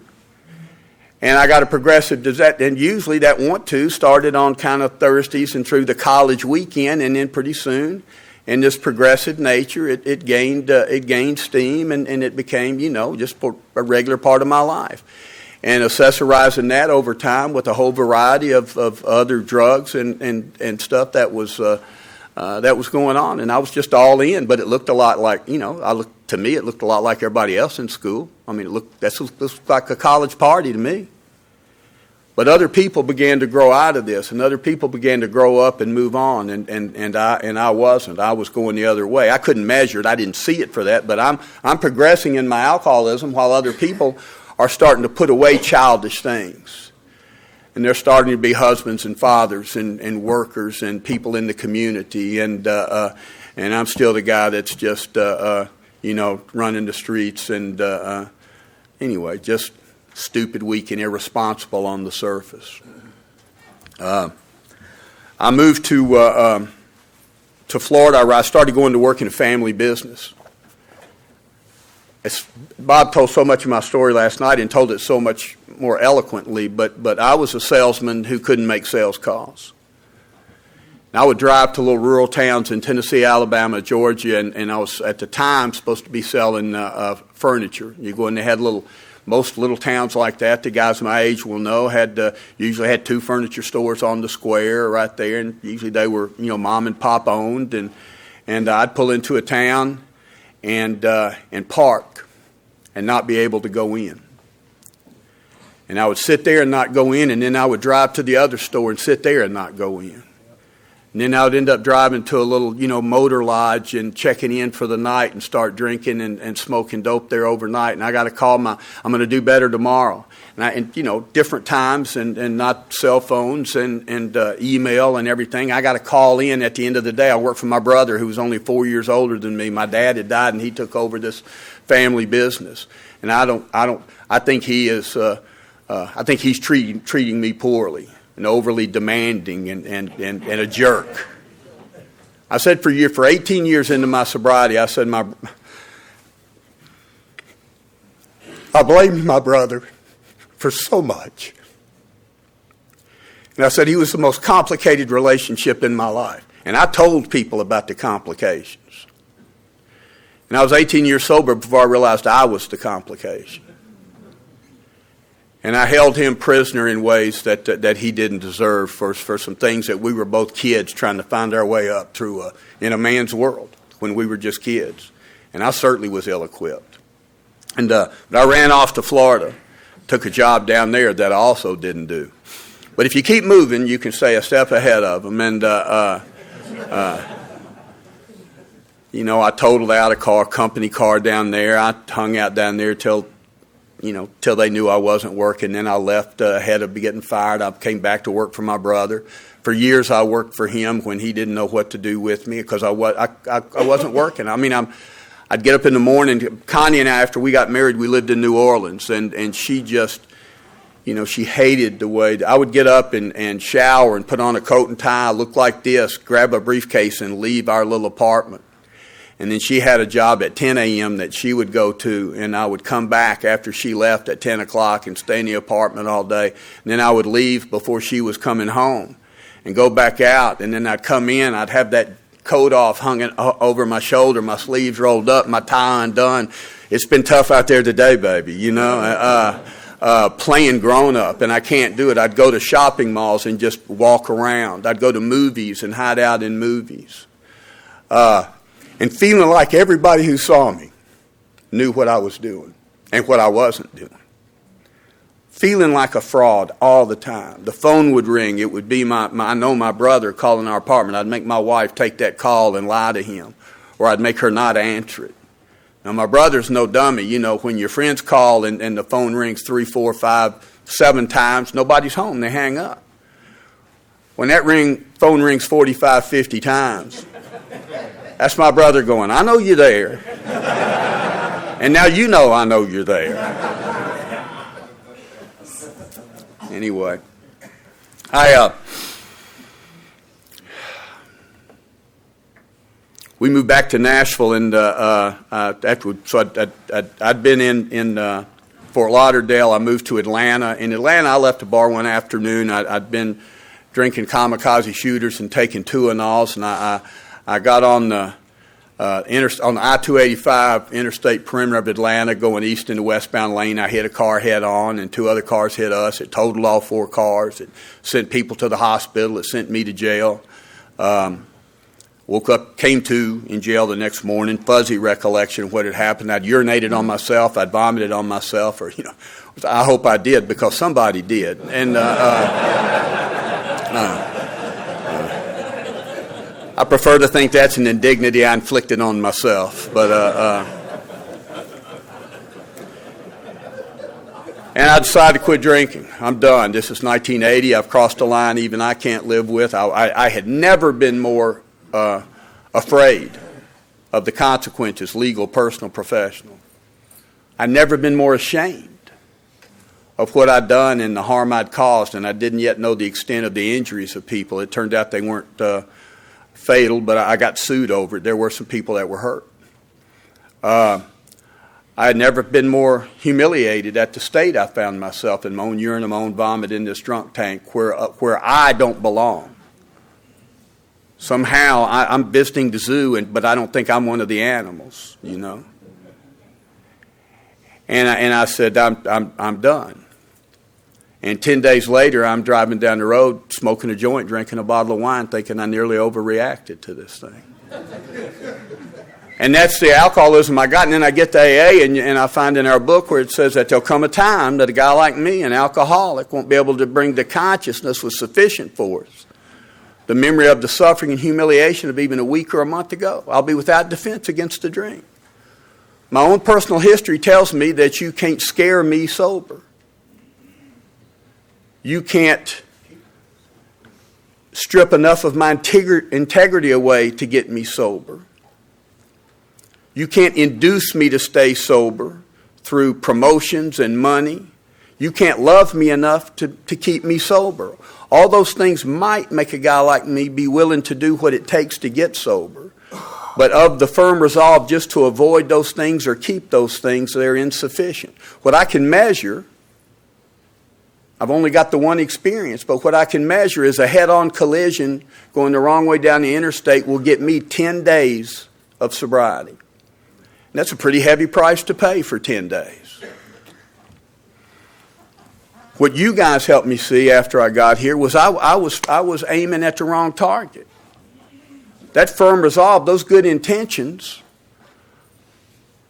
And I got a progressive desire, and usually that want to started on kind of Thursdays and through the college weekend, and then pretty soon, in this progressive nature, it gained steam, and it became, just a regular part of my life. And accessorizing that over time with a whole variety of other drugs and stuff that was going on, and I was just all in. But it looked a lot like, to me, it looked a lot like everybody else in school. I mean, this looked like a college party to me. But other people began to grow out of this, and other people began to grow up and move on, and I wasn't. I was going the other way. I couldn't measure it. I didn't see it for that. But I'm progressing in my alcoholism while other people are starting to put away childish things. And they're starting to be husbands and fathers and workers and people in the community. And I'm still the guy that's just, running the streets. And anyway, just stupid, weak, and irresponsible on the surface. I moved to Florida. I started going to work in a family business. Bob told so much of my story last night and told it so much more eloquently, but I was a salesman who couldn't make sales calls. And I would drive to little rural towns in Tennessee, Alabama, Georgia, and I was at the time supposed to be selling furniture. You go in, they had most little towns like that, the guys my age will know, usually had 2 furniture stores on the square right there, and usually they were mom and pop owned, and I'd pull into a town and park and not be able to go in. And I would sit there and not go in, and then I would drive to the other store and sit there and not go in. And then I would end up driving to a little, motor lodge and checking in for the night and start drinking and smoking dope there overnight. And I got to call I'm going to do better tomorrow. And different times and not cell phones and email and everything. I got to call in at the end of the day. I worked for my brother who was only 4 years older than me. My dad had died and he took over this family business. And I think he is, I think he's treating me poorly and overly demanding and a jerk. I said for 18 years into my sobriety, I said I blamed my brother for so much. And I said he was the most complicated relationship in my life. And I told people about the complications. And I was 18 years sober before I realized I was the complication. And I held him prisoner in ways that he didn't deserve for some things that we were both kids trying to find our way up through in a man's world when we were just kids. And I certainly was ill-equipped. And but I ran off to Florida, took a job down there that I also didn't do. But if you keep moving, you can stay a step ahead of them. And, I totaled out a company car down there. I hung out down there till they knew I wasn't working. Then I left ahead of getting fired. I came back to work for my brother. For years, I worked for him when he didn't know what to do with me because I wasn't working. I'd get up in the morning. Connie and I, after we got married, we lived in New Orleans, and she just, she hated the way I would get up and shower and put on a coat and tie, look like this, grab a briefcase, and leave our little apartment. And then she had a job at 10 a.m. that she would go to, and I would come back after she left at 10 o'clock and stay in the apartment all day. And then I would leave before she was coming home and go back out. And then I'd come in. I'd have that coat off hung over my shoulder, my sleeves rolled up, my tie undone. It's been tough out there today, baby, playing grown-up, and I can't do it. I'd go to shopping malls and just walk around. I'd go to movies and hide out in movies. And feeling like everybody who saw me knew what I was doing and what I wasn't doing. Feeling like a fraud all the time. The phone would ring. It would be my brother calling our apartment. I'd make my wife take that call and lie to him, or I'd make her not answer it. Now, my brother's no dummy. When your friends call and the phone rings 3, 4, 5, 7 times, nobody's home. They hang up. When that phone rings 45, 50 times, that's my brother going, I know you're there. And now I know you're there. Anyway, we moved back to Nashville, and I'd been in Fort Lauderdale. I moved to Atlanta. In Atlanta, I left a bar one afternoon. I'd been drinking kamikaze shooters and taking Tuanols, and I got on the I-285 interstate perimeter of Atlanta going east in the westbound lane. I hit a car head on, and 2 other cars hit us. It totaled all 4 cars. It sent people to the hospital. It sent me to jail. Woke up, came to in jail the next morning, fuzzy recollection of what had happened. I'd urinated on myself. I'd vomited on myself, or, I hope I did because somebody did. And I prefer to think that's an indignity I inflicted on myself. But and I decided to quit drinking. I'm done. This is 1980. I've crossed a line even I can't live with. I had never been more afraid of the consequences, legal, personal, professional. I'd never been more ashamed of what I'd done and the harm I'd caused, and I didn't yet know the extent of the injuries of people. It turned out they weren't fatal, but I got sued over it. There were some people that were hurt. I had never been more humiliated at the state I found myself in, my own urine and my own vomit in this drunk tank where I don't belong. Somehow I'm visiting the zoo, but I don't think I'm one of the animals, And I said, I'm done. And 10 days later, I'm driving down the road, smoking a joint, drinking a bottle of wine, thinking I nearly overreacted to this thing. And that's the alcoholism I got. And then I get to AA, and I find in our book where it says that there'll come a time that a guy like me, an alcoholic, won't be able to bring the consciousness was sufficient for us the memory of the suffering and humiliation of even a week or a month ago. I'll be without defense against the drink. My own personal history tells me that you can't scare me sober. You can't strip enough of my integrity away to get me sober. You can't induce me to stay sober through promotions and money. You can't love me enough to keep me sober. All those things might make a guy like me be willing to do what it takes to get sober. But of the firm resolve just to avoid those things or keep those things, they're insufficient. What I can measure, I've only got the one experience, but what I can measure is a head-on collision going the wrong way down the interstate will get me 10 days of sobriety. And that's a pretty heavy price to pay for 10 days. What you guys helped me see after I got here was I was aiming at the wrong target. That firm resolve, those good intentions,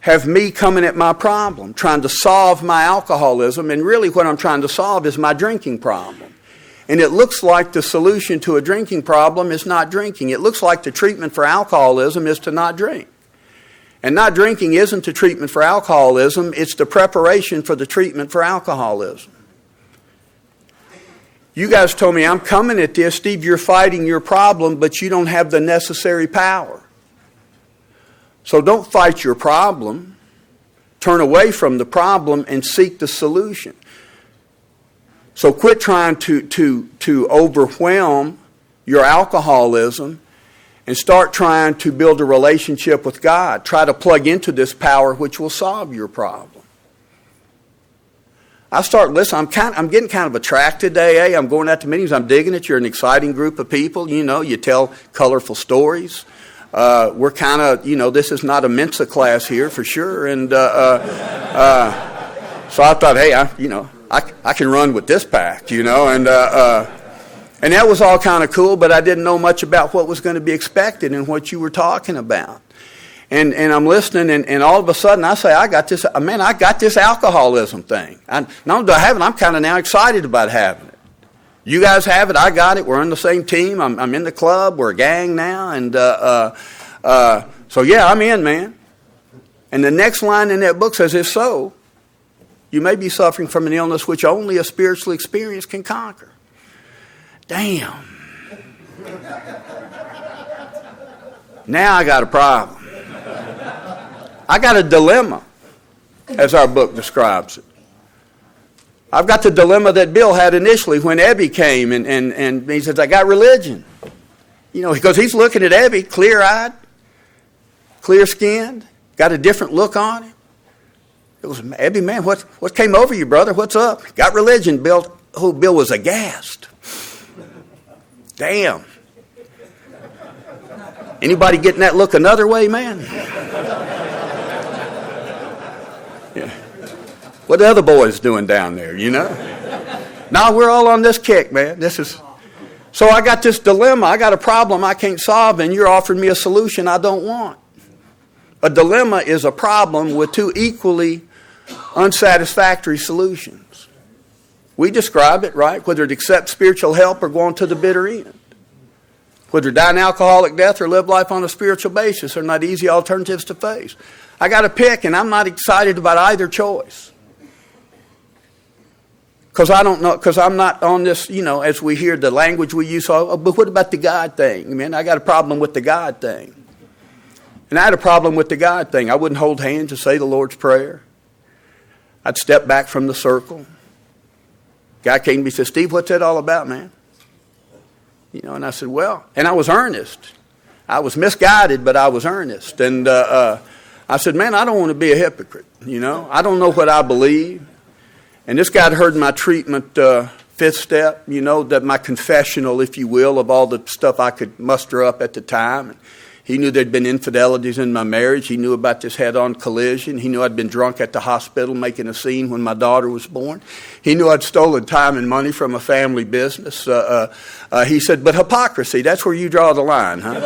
have me coming at my problem, trying to solve my alcoholism, and really what I'm trying to solve is my drinking problem. And it looks like the solution to a drinking problem is not drinking. It looks like the treatment for alcoholism is to not drink. And not drinking isn't the treatment for alcoholism, it's the preparation for the treatment for alcoholism. You guys told me, I'm coming at this, Steve, you're fighting your problem, but you don't have the necessary power. So don't fight your problem. Turn away from the problem and seek the solution. So quit trying to overwhelm your alcoholism and start trying to build a relationship with God. Try to plug into this power which will solve your problem. I'm getting kind of attracted to AA. I'm going out to meetings. I'm digging it. You're an exciting group of people. You know, you tell colorful stories. We're kind of, this is not a Mensa class here for sure. And so I thought, hey, I can run with this pack, and that was all kind of cool, but I didn't know much about what was going to be expected and what you were talking about. And I'm listening, and all of a sudden I say, I got this alcoholism thing. Not only do I have it, I'm kind of now excited about having it. You guys have it, I got it, we're on the same team, I'm in the club, we're a gang now, and so yeah, I'm in, man. And the next line in that book says, if so, you may be suffering from an illness which only a spiritual experience can conquer. Damn. Now I got a problem. I got a dilemma, as our book describes it. I've got the dilemma that Bill had initially when Ebby came, and he says, I got religion. Because he's looking at Ebby, clear-eyed, clear-skinned, got a different look on him. It was, Ebby, man, what came over you, brother? What's up? Got religion, Bill. Oh, Bill was aghast. Damn. Anybody getting that look another way, man? Yeah. What the other boys doing down there, Now we're all on this kick, man. So I got this dilemma. I got a problem I can't solve, and you're offering me a solution I don't want. A dilemma is a problem with two equally unsatisfactory solutions. We describe it, right? Whether to accept spiritual help or go on to the bitter end. Whether die an alcoholic death or live life on a spiritual basis are not easy alternatives to face. I got to pick, and I'm not excited about either choice. Because I don't know, because I'm not on this, as we hear the language we use, but what about the God thing? I got a problem with the God thing. And I had a problem with the God thing. I wouldn't hold hands and say the Lord's Prayer. I'd step back from the circle. Guy came to me and said, Steve, what's that all about, man? And I said, well, and I was earnest. I was misguided, but I was earnest. And I said, man, I don't want to be a hypocrite, I don't know what I believe. And this guy had heard my treatment fifth step, that my confessional, if you will, of all the stuff I could muster up at the time. He knew there'd been infidelities in my marriage. He knew about this head-on collision. He knew I'd been drunk at the hospital making a scene when my daughter was born. He knew I'd stolen time and money from a family business. He said, but hypocrisy, that's where you draw the line, huh?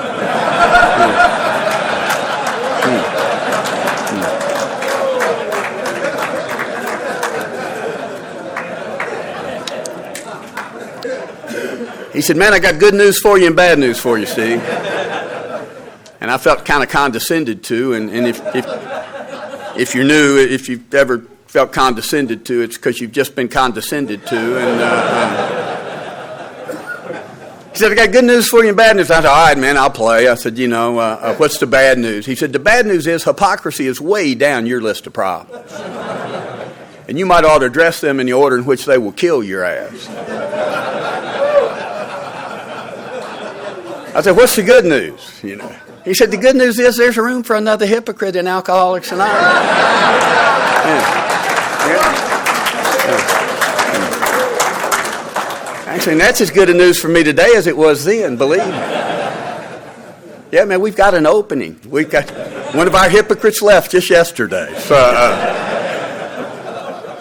He said, man, I got good news for you and bad news for you, Steve. And I felt kind of condescended to, and if you're new, if you've ever felt condescended to, it's because you've just been condescended to. And he said, I got good news for you and bad news. I said, all right, man, I'll play. I said, what's the bad news? He said, the bad news is hypocrisy is way down your list of problems. And you might ought to address them in the order in which they will kill your ass. I said, what's the good news? He said, the good news is there's room for another hypocrite in Alcoholics Anonymous. Actually, and that's as good a news for me today as it was then, believe me. Yeah, man, we've got an opening. We've got one of our hypocrites left just yesterday. So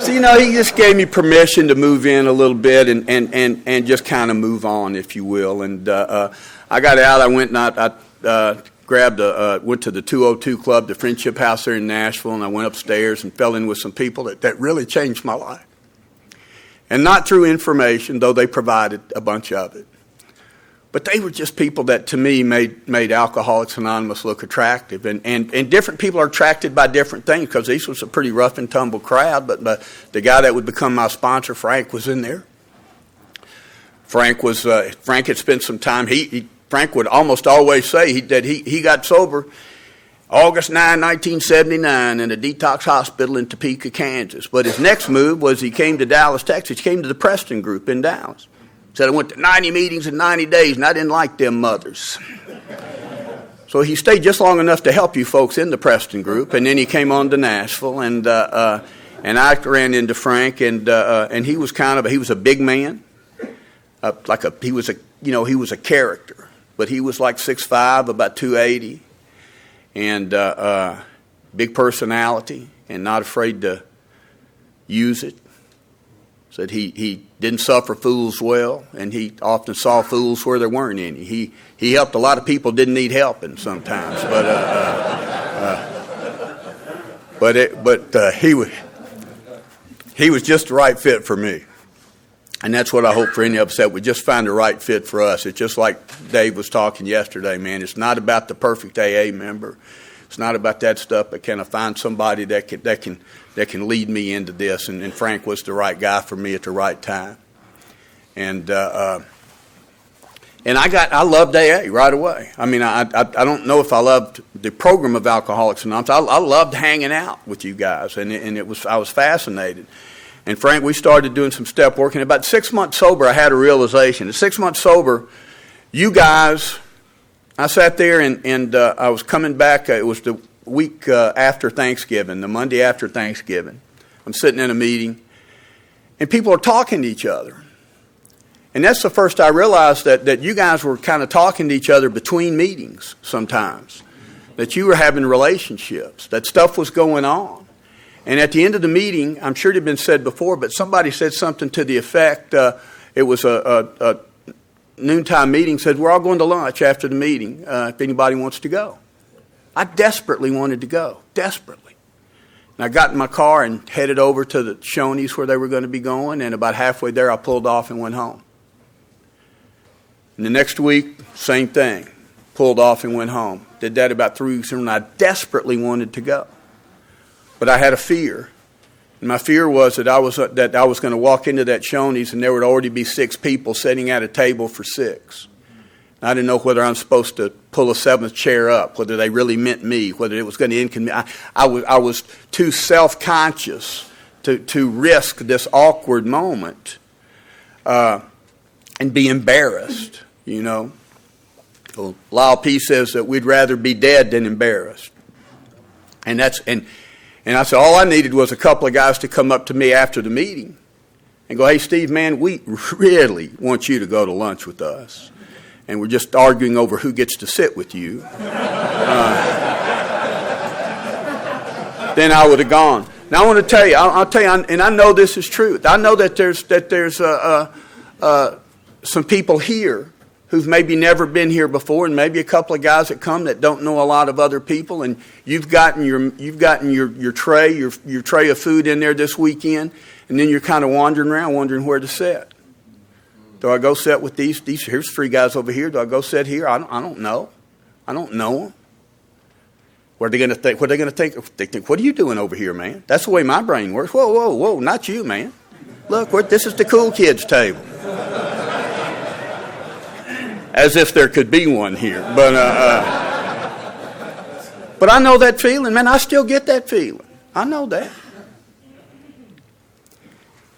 he just gave me permission to move in a little bit and just kind of move on, if you will. And I got out. I went and I went to the 202 Club, the Friendship House there in Nashville, and I went upstairs and fell in with some people that really changed my life. And not through information, though they provided a bunch of it. But they were just people that, to me, made Alcoholics Anonymous look attractive. And different people are attracted by different things, because this was a pretty rough and tumble crowd. But the guy that would become my sponsor, Frank, was in there. Frank had spent some time. Frank would almost always say that he got sober August 9, 1979, in a detox hospital in Topeka, Kansas. But his next move was he came to Dallas, Texas. He came to the Preston Group in Dallas. Said, I went to 90 meetings in 90 days, and I didn't like them mothers. So he stayed just long enough to help you folks in the Preston Group, and then he came on to Nashville, and I ran into Frank, and he was he was a big man, he was a character, but he was like 6'5", about 280. And big personality, and not afraid to use it. Said he didn't suffer fools well, and he often saw fools where there weren't any. He helped a lot of people didn't need helping sometimes, but he was just the right fit for me. And that's what I hope for any of us, that we just find the right fit for us. It's just like Dave was talking yesterday, man. It's not about the perfect AA member. It's not about that stuff, but can I find somebody that can lead me into this? And Frank was the right guy for me at the right time. And I loved AA right away. I mean, I don't know if I loved the program of Alcoholics Anonymous. I loved hanging out with you guys, and I was fascinated. And Frank, we started doing some step work, and about 6 months sober, I had a realization. At 6 months sober, you guys, I sat there and I was coming back. It was the week after Thanksgiving, the Monday after Thanksgiving. I'm sitting in a meeting, and people are talking to each other. And that's the first I realized that you guys were kind of talking to each other between meetings sometimes, that you were having relationships, that stuff was going on. And at the end of the meeting, I'm sure it had been said before, but somebody said something to the effect, it was a noontime meeting, said, we're all going to lunch after the meeting if anybody wants to go. I desperately wanted to go, desperately. And I got in my car and headed over to the Shoney's where they were going to be going, and about halfway there I pulled off and went home. And the next week, same thing, pulled off and went home. Did that about 3 weeks, and I desperately wanted to go. But I had a fear. And my fear was that I was going to walk into that Shoney's and there would already be 6 people sitting at a table for 6. I didn't know whether I'm supposed to pull a 7th chair up, whether they really meant me, whether it was going to inconvenience. I was too self-conscious to risk this awkward moment and be embarrassed, Well, Lyle P. says that we'd rather be dead than embarrassed. And I said, all I needed was a couple of guys to come up to me after the meeting and go, hey, Steve, man, we really want you to go to lunch with us. And we're just arguing over who gets to sit with you. Then I would have gone. Now I want to tell you, I'll tell you, and I know this is true. I know that there's some people here who've maybe never been here before, and maybe a couple of guys that come that don't know a lot of other people, and you've gotten your tray of food in there this weekend, and then you're kind of wandering around wondering where to sit. Do I go sit with these? Here's 3 guys over here. Do I go sit here? I don't know. I don't know them. What are they going to think? What are they going to think? They think, what are you doing over here, man? That's the way my brain works. Whoa, whoa, whoa, not you, man. Look, this is the cool kids' table. As if there could be one here. But I know that feeling, man. I still get that feeling. I know that.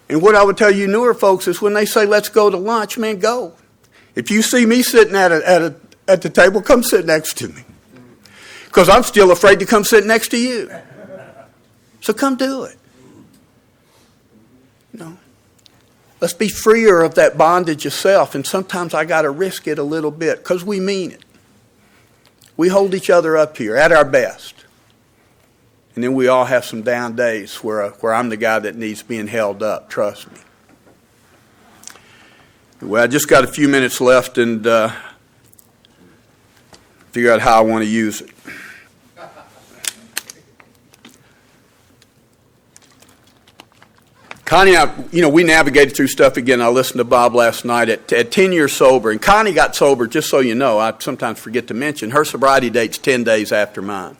And what I would tell you newer folks is when they say, let's go to lunch, man, go. If you see me sitting at the table, come sit next to me. Because I'm still afraid to come sit next to you. So come do it. Let's be freer of that bondage of self. And sometimes I got to risk it a little bit because we mean it. We hold each other up here at our best. And then we all have some down days where I'm the guy that needs being held up. Trust me. Well, I just got a few minutes left and figure out how I want to use it. Connie and I, we navigated through stuff again. I listened to Bob last night at 10 years sober. And Connie got sober, just so you know, I sometimes forget to mention, her sobriety date's 10 days after mine.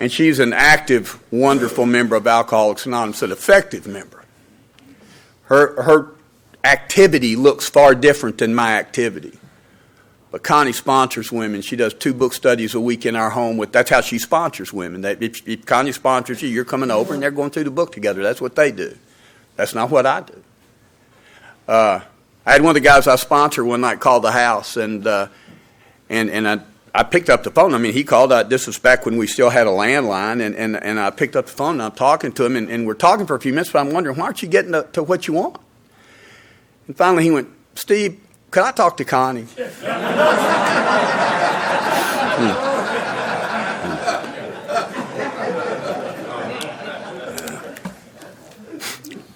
And she's an active, wonderful member of Alcoholics Anonymous, an effective member. Her activity looks far different than my activity. But Connie sponsors women. She does 2 book studies a week in our home. That's how she sponsors women. If Connie sponsors you, you're coming over and they're going through the book together. That's what they do. That's not what I do. I had one of the guys I sponsor one night call the house, and I picked up the phone. I mean, he called. This was back when we still had a landline, and I picked up the phone, and I'm talking to him, and we're talking for a few minutes, but I'm wondering, why aren't you getting to what you want? And finally he went, Steve, could I talk to Connie?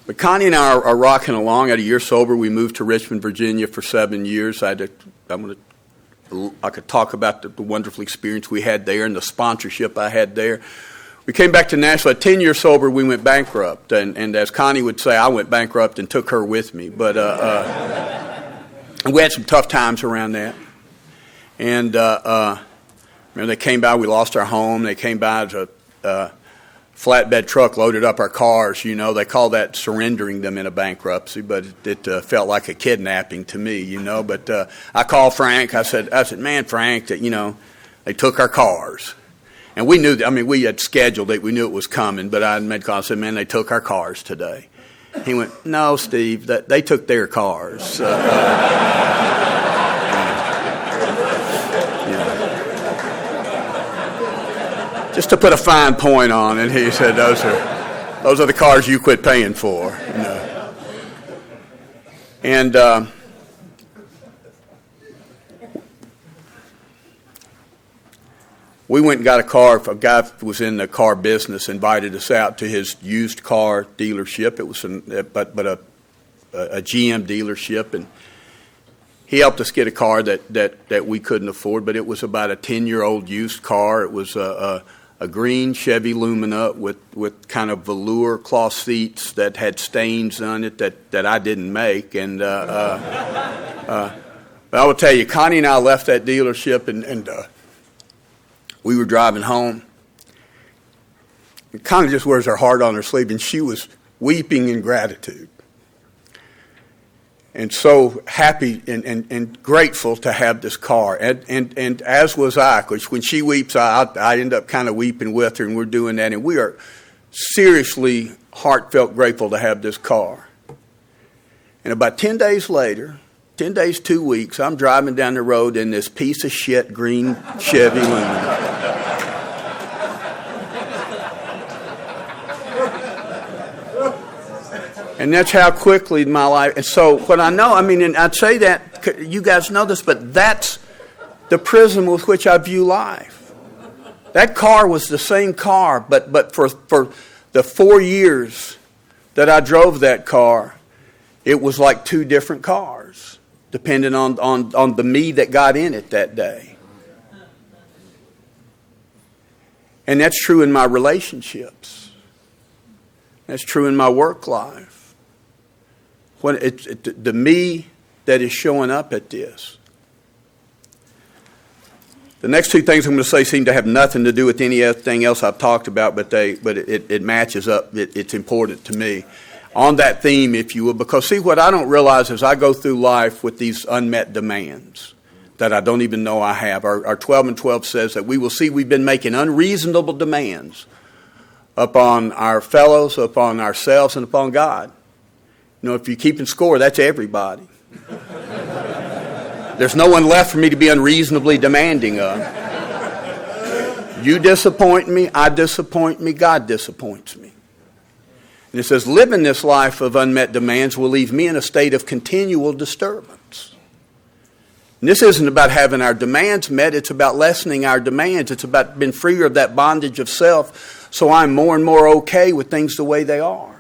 But Connie and I are rocking along. At a year sober, we moved to Richmond, Virginia for 7 years. I could talk about the wonderful experience we had there and the sponsorship I had there. We came back to Nashville. At 10 years sober, we went bankrupt. And as Connie would say, I went bankrupt and took her with me. But we had some tough times around that. And remember, they came by. We lost our home. They came by as a flatbed truck loaded up our cars. They call that surrendering them in a bankruptcy, but it felt like a kidnapping to me. But I called Frank. I said, man, Frank, that they took our cars, and we knew. We had scheduled it. We knew it was coming. But I made a call. I said, man, they took our cars today. He went, no, Steve, they took their cars. Just to put a fine point on it, he said, those are the cars you quit paying for. And we went and got a car. A guy who was in the car business invited us out to his used car dealership. It was a GM dealership, and he helped us get a car that we couldn't afford. But it was about a 10-year-old used car. It was a green Chevy Lumina with kind of velour cloth seats that had stains on it that I didn't make. And but I will tell you, Connie and I left that dealership and we were driving home. And Connie just wears her heart on her sleeve, and she was weeping in gratitude. And so happy and grateful to have this car. And as was I, because when she weeps, I end up kind of weeping with her, and we're doing that. And we are seriously heartfelt grateful to have this car. And about 10 days later, 10 days, 2 weeks, I'm driving down the road in this piece of shit green Chevy Lumina. And that's how quickly my life. And so what I know, and I'd say that, you guys know this, but that's the prism with which I view life. That car was the same car, but for the 4 years that I drove that car, it was like 2 different cars, depending on the me that got in it that day. And that's true in my relationships. That's true in my work life. the me that is showing up at this. The next two things I'm going to say seem to have nothing to do with anything else I've talked about, but it matches up. It's important to me on that theme, if you will, because see, what I don't realize is I go through life with these unmet demands that I don't even know I have. Our 12 and 12 says that we will see we've been making unreasonable demands upon our fellows, upon ourselves, and upon God. You know, if you're keeping score, that's everybody. There's no one left for me to be unreasonably demanding of. You disappoint me, I disappoint me, God disappoints me. And it says, living this life of unmet demands will leave me in a state of continual disturbance. And this isn't about having our demands met, it's about lessening our demands. It's about being freer of that bondage of self, so I'm more and more okay with things the way they are.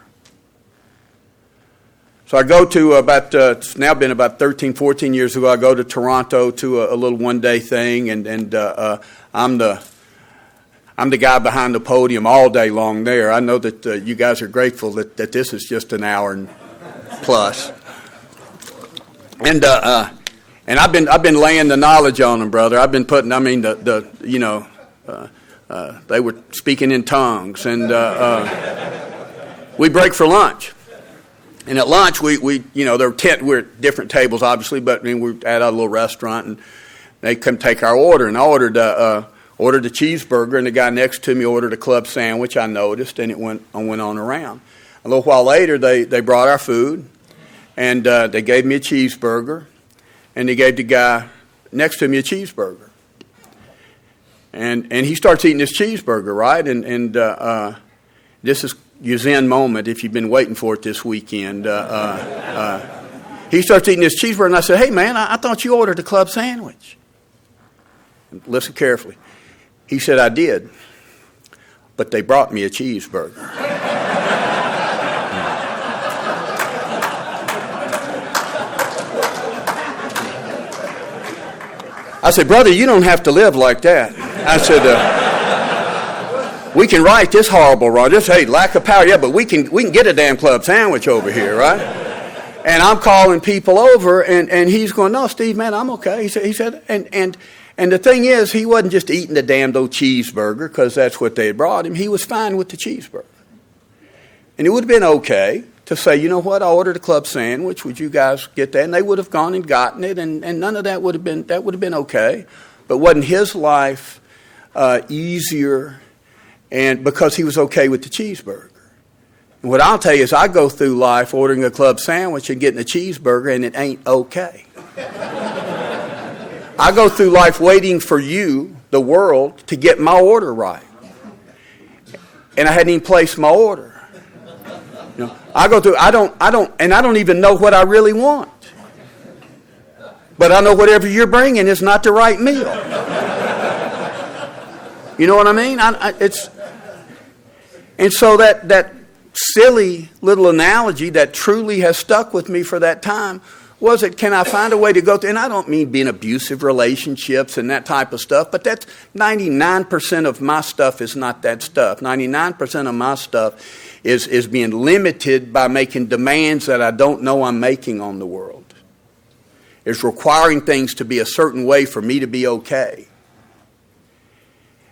So I go to it's now been about 13, 14 years ago, I go to Toronto to a little one-day thing, and I'm the guy behind the podium all day long there. I know that you guys are grateful that this is just an hour and plus. And I've been laying the knowledge on them, brother. I've been putting, they were speaking in tongues, and we break for lunch. And at lunch, we we're at different tables, obviously, but I mean, we're at a little restaurant, and they come take our order. And I ordered a cheeseburger, and the guy next to me ordered a club sandwich. I noticed, and it went on around. A little while later, they brought our food, and they gave me a cheeseburger, and they gave the guy next to me a cheeseburger. And he starts eating this cheeseburger, right? And this is your Zen moment if you've been waiting for it this weekend. He starts eating this cheeseburger, and I said, hey, man, I thought you ordered a club sandwich. And listen carefully. He said, I did, but they brought me a cheeseburger. I said, brother, you don't have to live like that. I said, we can right this horrible wrong. Just, hey, lack of power, yeah, but we can get a damn club sandwich over here, right? And I'm calling people over, and he's going, no, Steve, man, I'm okay. He said, and the thing is, he wasn't just eating the damned old cheeseburger because that's what they had brought him. He was fine with the cheeseburger. And it would have been okay to say, you know what, I ordered a club sandwich. Would you guys get that? And they would have gone and gotten it, and none of that would have been okay. But wasn't his life easier? And because he was okay with the cheeseburger. And what I'll tell you is I go through life ordering a club sandwich and getting a cheeseburger, and it ain't okay. I go through life waiting for you, the world, to get my order right. And I hadn't even placed my order. You know, I don't even know what I really want. But I know whatever you're bringing is not the right meal. You know what I mean? And so that silly little analogy that truly has stuck with me for that time was that can I find a way to go through, and I don't mean being abusive relationships and that type of stuff, but that's 99% of my stuff is not that stuff. 99% of my stuff is being limited by making demands that I don't know I'm making on the world. It's requiring things to be a certain way for me to be okay.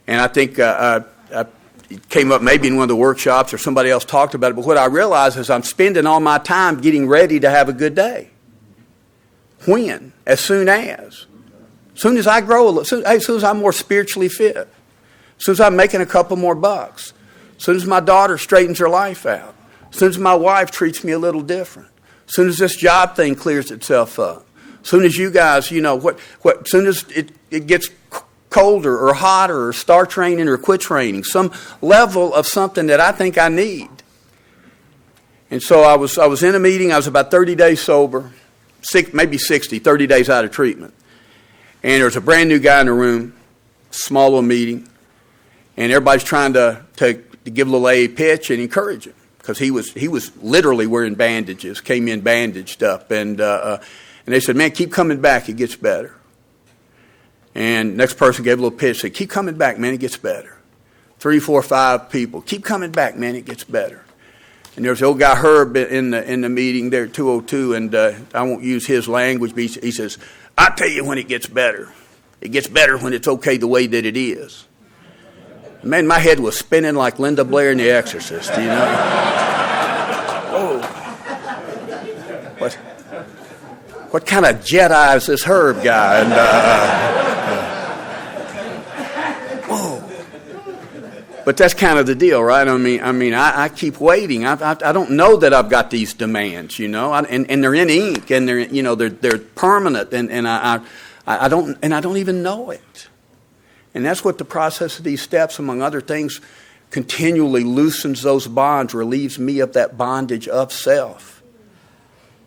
And I think it came up maybe in one of the workshops or somebody else talked about it, but what I realize is I'm spending all my time getting ready to have a good day. When? As soon as I grow, as soon as I'm more spiritually fit, as soon as I'm making a couple more bucks, as soon as my daughter straightens her life out, as soon as my wife treats me a little different, as soon as this job thing clears itself up, as soon as you guys, as soon as it gets colder or hotter or starts raining or quits raining, some level of something that I think I need. And so I was in a meeting. I was about 30 days sober, maybe 60, 30 days out of treatment. And there was a brand new guy in the room, small little meeting, and everybody's trying to give a little AA pitch and encourage him because he was literally wearing bandages, came in bandaged up, and they said, man, keep coming back, it gets better. And next person gave a little pitch, said, keep coming back, man, it gets better. 3, 4, 5 people, keep coming back, man, it gets better. And there's the old guy Herb in the meeting there at 202, and I won't use his language, but he says, "I tell you when it gets better. It gets better when it's okay the way that it is." Man, my head was spinning like Linda Blair in The Exorcist, you know. Whoa. What kind of Jedi is this Herb guy? And whoa. But that's kind of the deal, right? I keep waiting. I don't know that I've got these demands, you know, and they're in ink, and they're permanent, and I don't even know it. And that's what the process of these steps, among other things, continually loosens those bonds, relieves me of that bondage of self.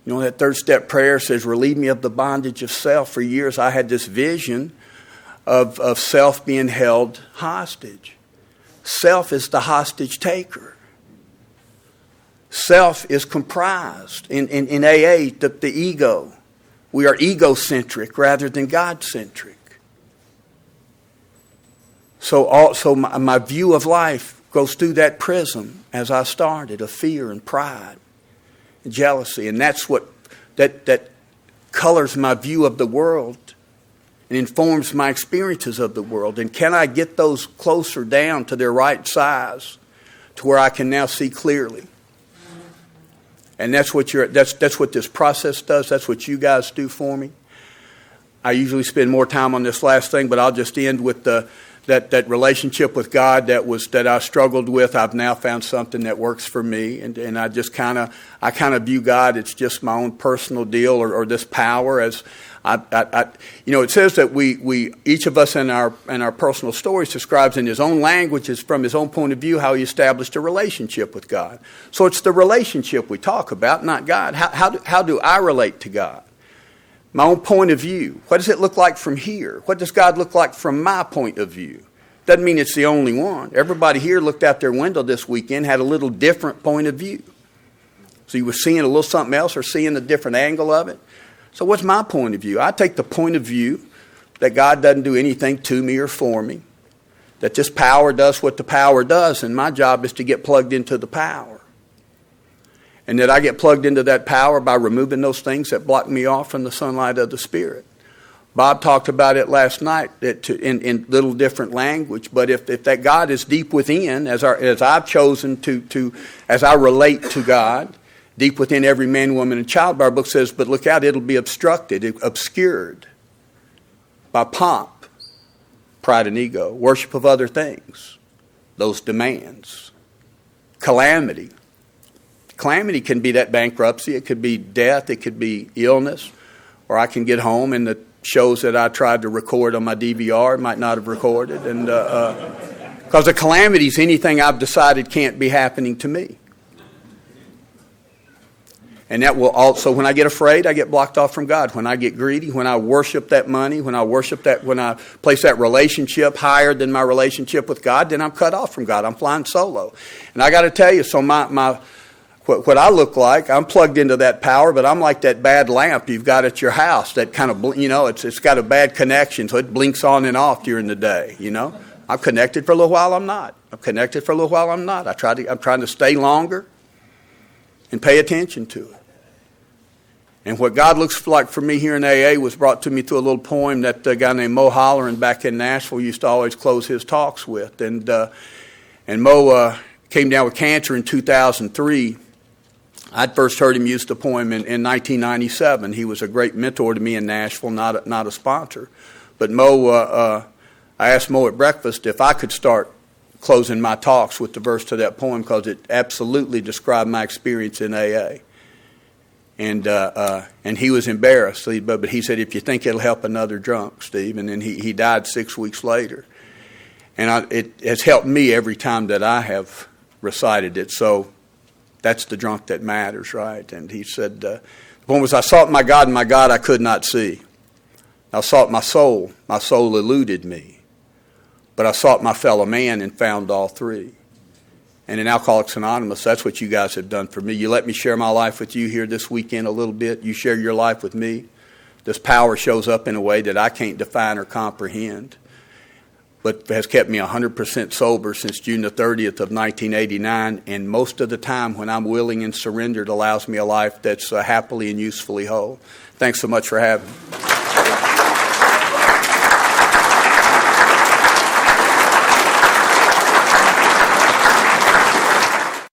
You know, that third step prayer says, "Relieve me of the bondage of self." For years I had this vision of self being held hostage. Self is the hostage taker. Self is comprised in AA, the ego. We are egocentric rather than God-centric. So my view of life goes through that prism as I started, of fear and pride and jealousy. And that's what that colors my view of the world and informs my experiences of the world. And can I get those closer down to their right size to where I can now see clearly? And that's what this process does. That's what you guys do for me. I usually spend more time on this last thing, but I'll just end with that relationship with God that I struggled with. I've now found something that works for me, and I just kind of view God. It's just my own personal deal, or this power as it says that we each of us in our personal stories describes in his own language, is from his own point of view, how he established a relationship with God. So it's the relationship we talk about, not God. How do I relate to God? My own point of view. What does it look like from here? What does God look like from my point of view? Doesn't mean it's the only one. Everybody here looked out their window this weekend, had a little different point of view. So you were seeing a little something else or seeing a different angle of it. So what's my point of view? I take the point of view that God doesn't do anything to me or for me, that this power does what the power does, and my job is to get plugged into the power. And that I get plugged into that power by removing those things that block me off from the sunlight of the Spirit. Bob talked about it last night in little different language, but if that God is deep within, as I've chosen as I relate to God, deep within every man, woman, and child, our book says, but look out, it'll be obscured by pomp, pride and ego, worship of other things, those demands, calamity. Calamity can be that bankruptcy, it could be death, it could be illness, or I can get home and the shows that I tried to record on my DVR might not have recorded, and because the calamity is anything I've decided can't be happening to me. And that will also, when I get afraid, I get blocked off from God. When I get greedy, when I worship that money, when I place that relationship higher than my relationship with God, then I'm cut off from God. I'm flying solo. And I got to tell you, so what I look like, I'm plugged into that power, but I'm like that bad lamp you've got at your house that kind of, it's got a bad connection, so it blinks on and off during the day, I'm connected for a little while, I'm not. I'm connected for a little while, I'm not. I'm trying to stay longer and pay attention to it. And what God looks like for me here in AA was brought to me through a little poem that a guy named Mo Holleran back in Nashville used to always close his talks with. And Mo came down with cancer in 2003. I'd first heard him use the poem in 1997. He was a great mentor to me in Nashville, not a sponsor. But Mo, I asked Mo at breakfast if I could start closing my talks with the verse to that poem because it absolutely described my experience in AA. And he was embarrassed, but he said, if you think it'll help another drunk, Steve. And then he died 6 weeks later. And it has helped me every time that I have recited it. So that's the drunk that matters, right? And he said, the poem was, I sought my God, and my God I could not see. I sought my soul eluded me. But I sought my fellow man and found all three. And in Alcoholics Anonymous, that's what you guys have done for me. You let me share my life with you here this weekend a little bit. You share your life with me. This power shows up in a way that I can't define or comprehend. but has kept me 100% sober since June the 30th of 1989, and most of the time when I'm willing and surrendered allows me a life that's happily and usefully whole. Thanks so much for having me.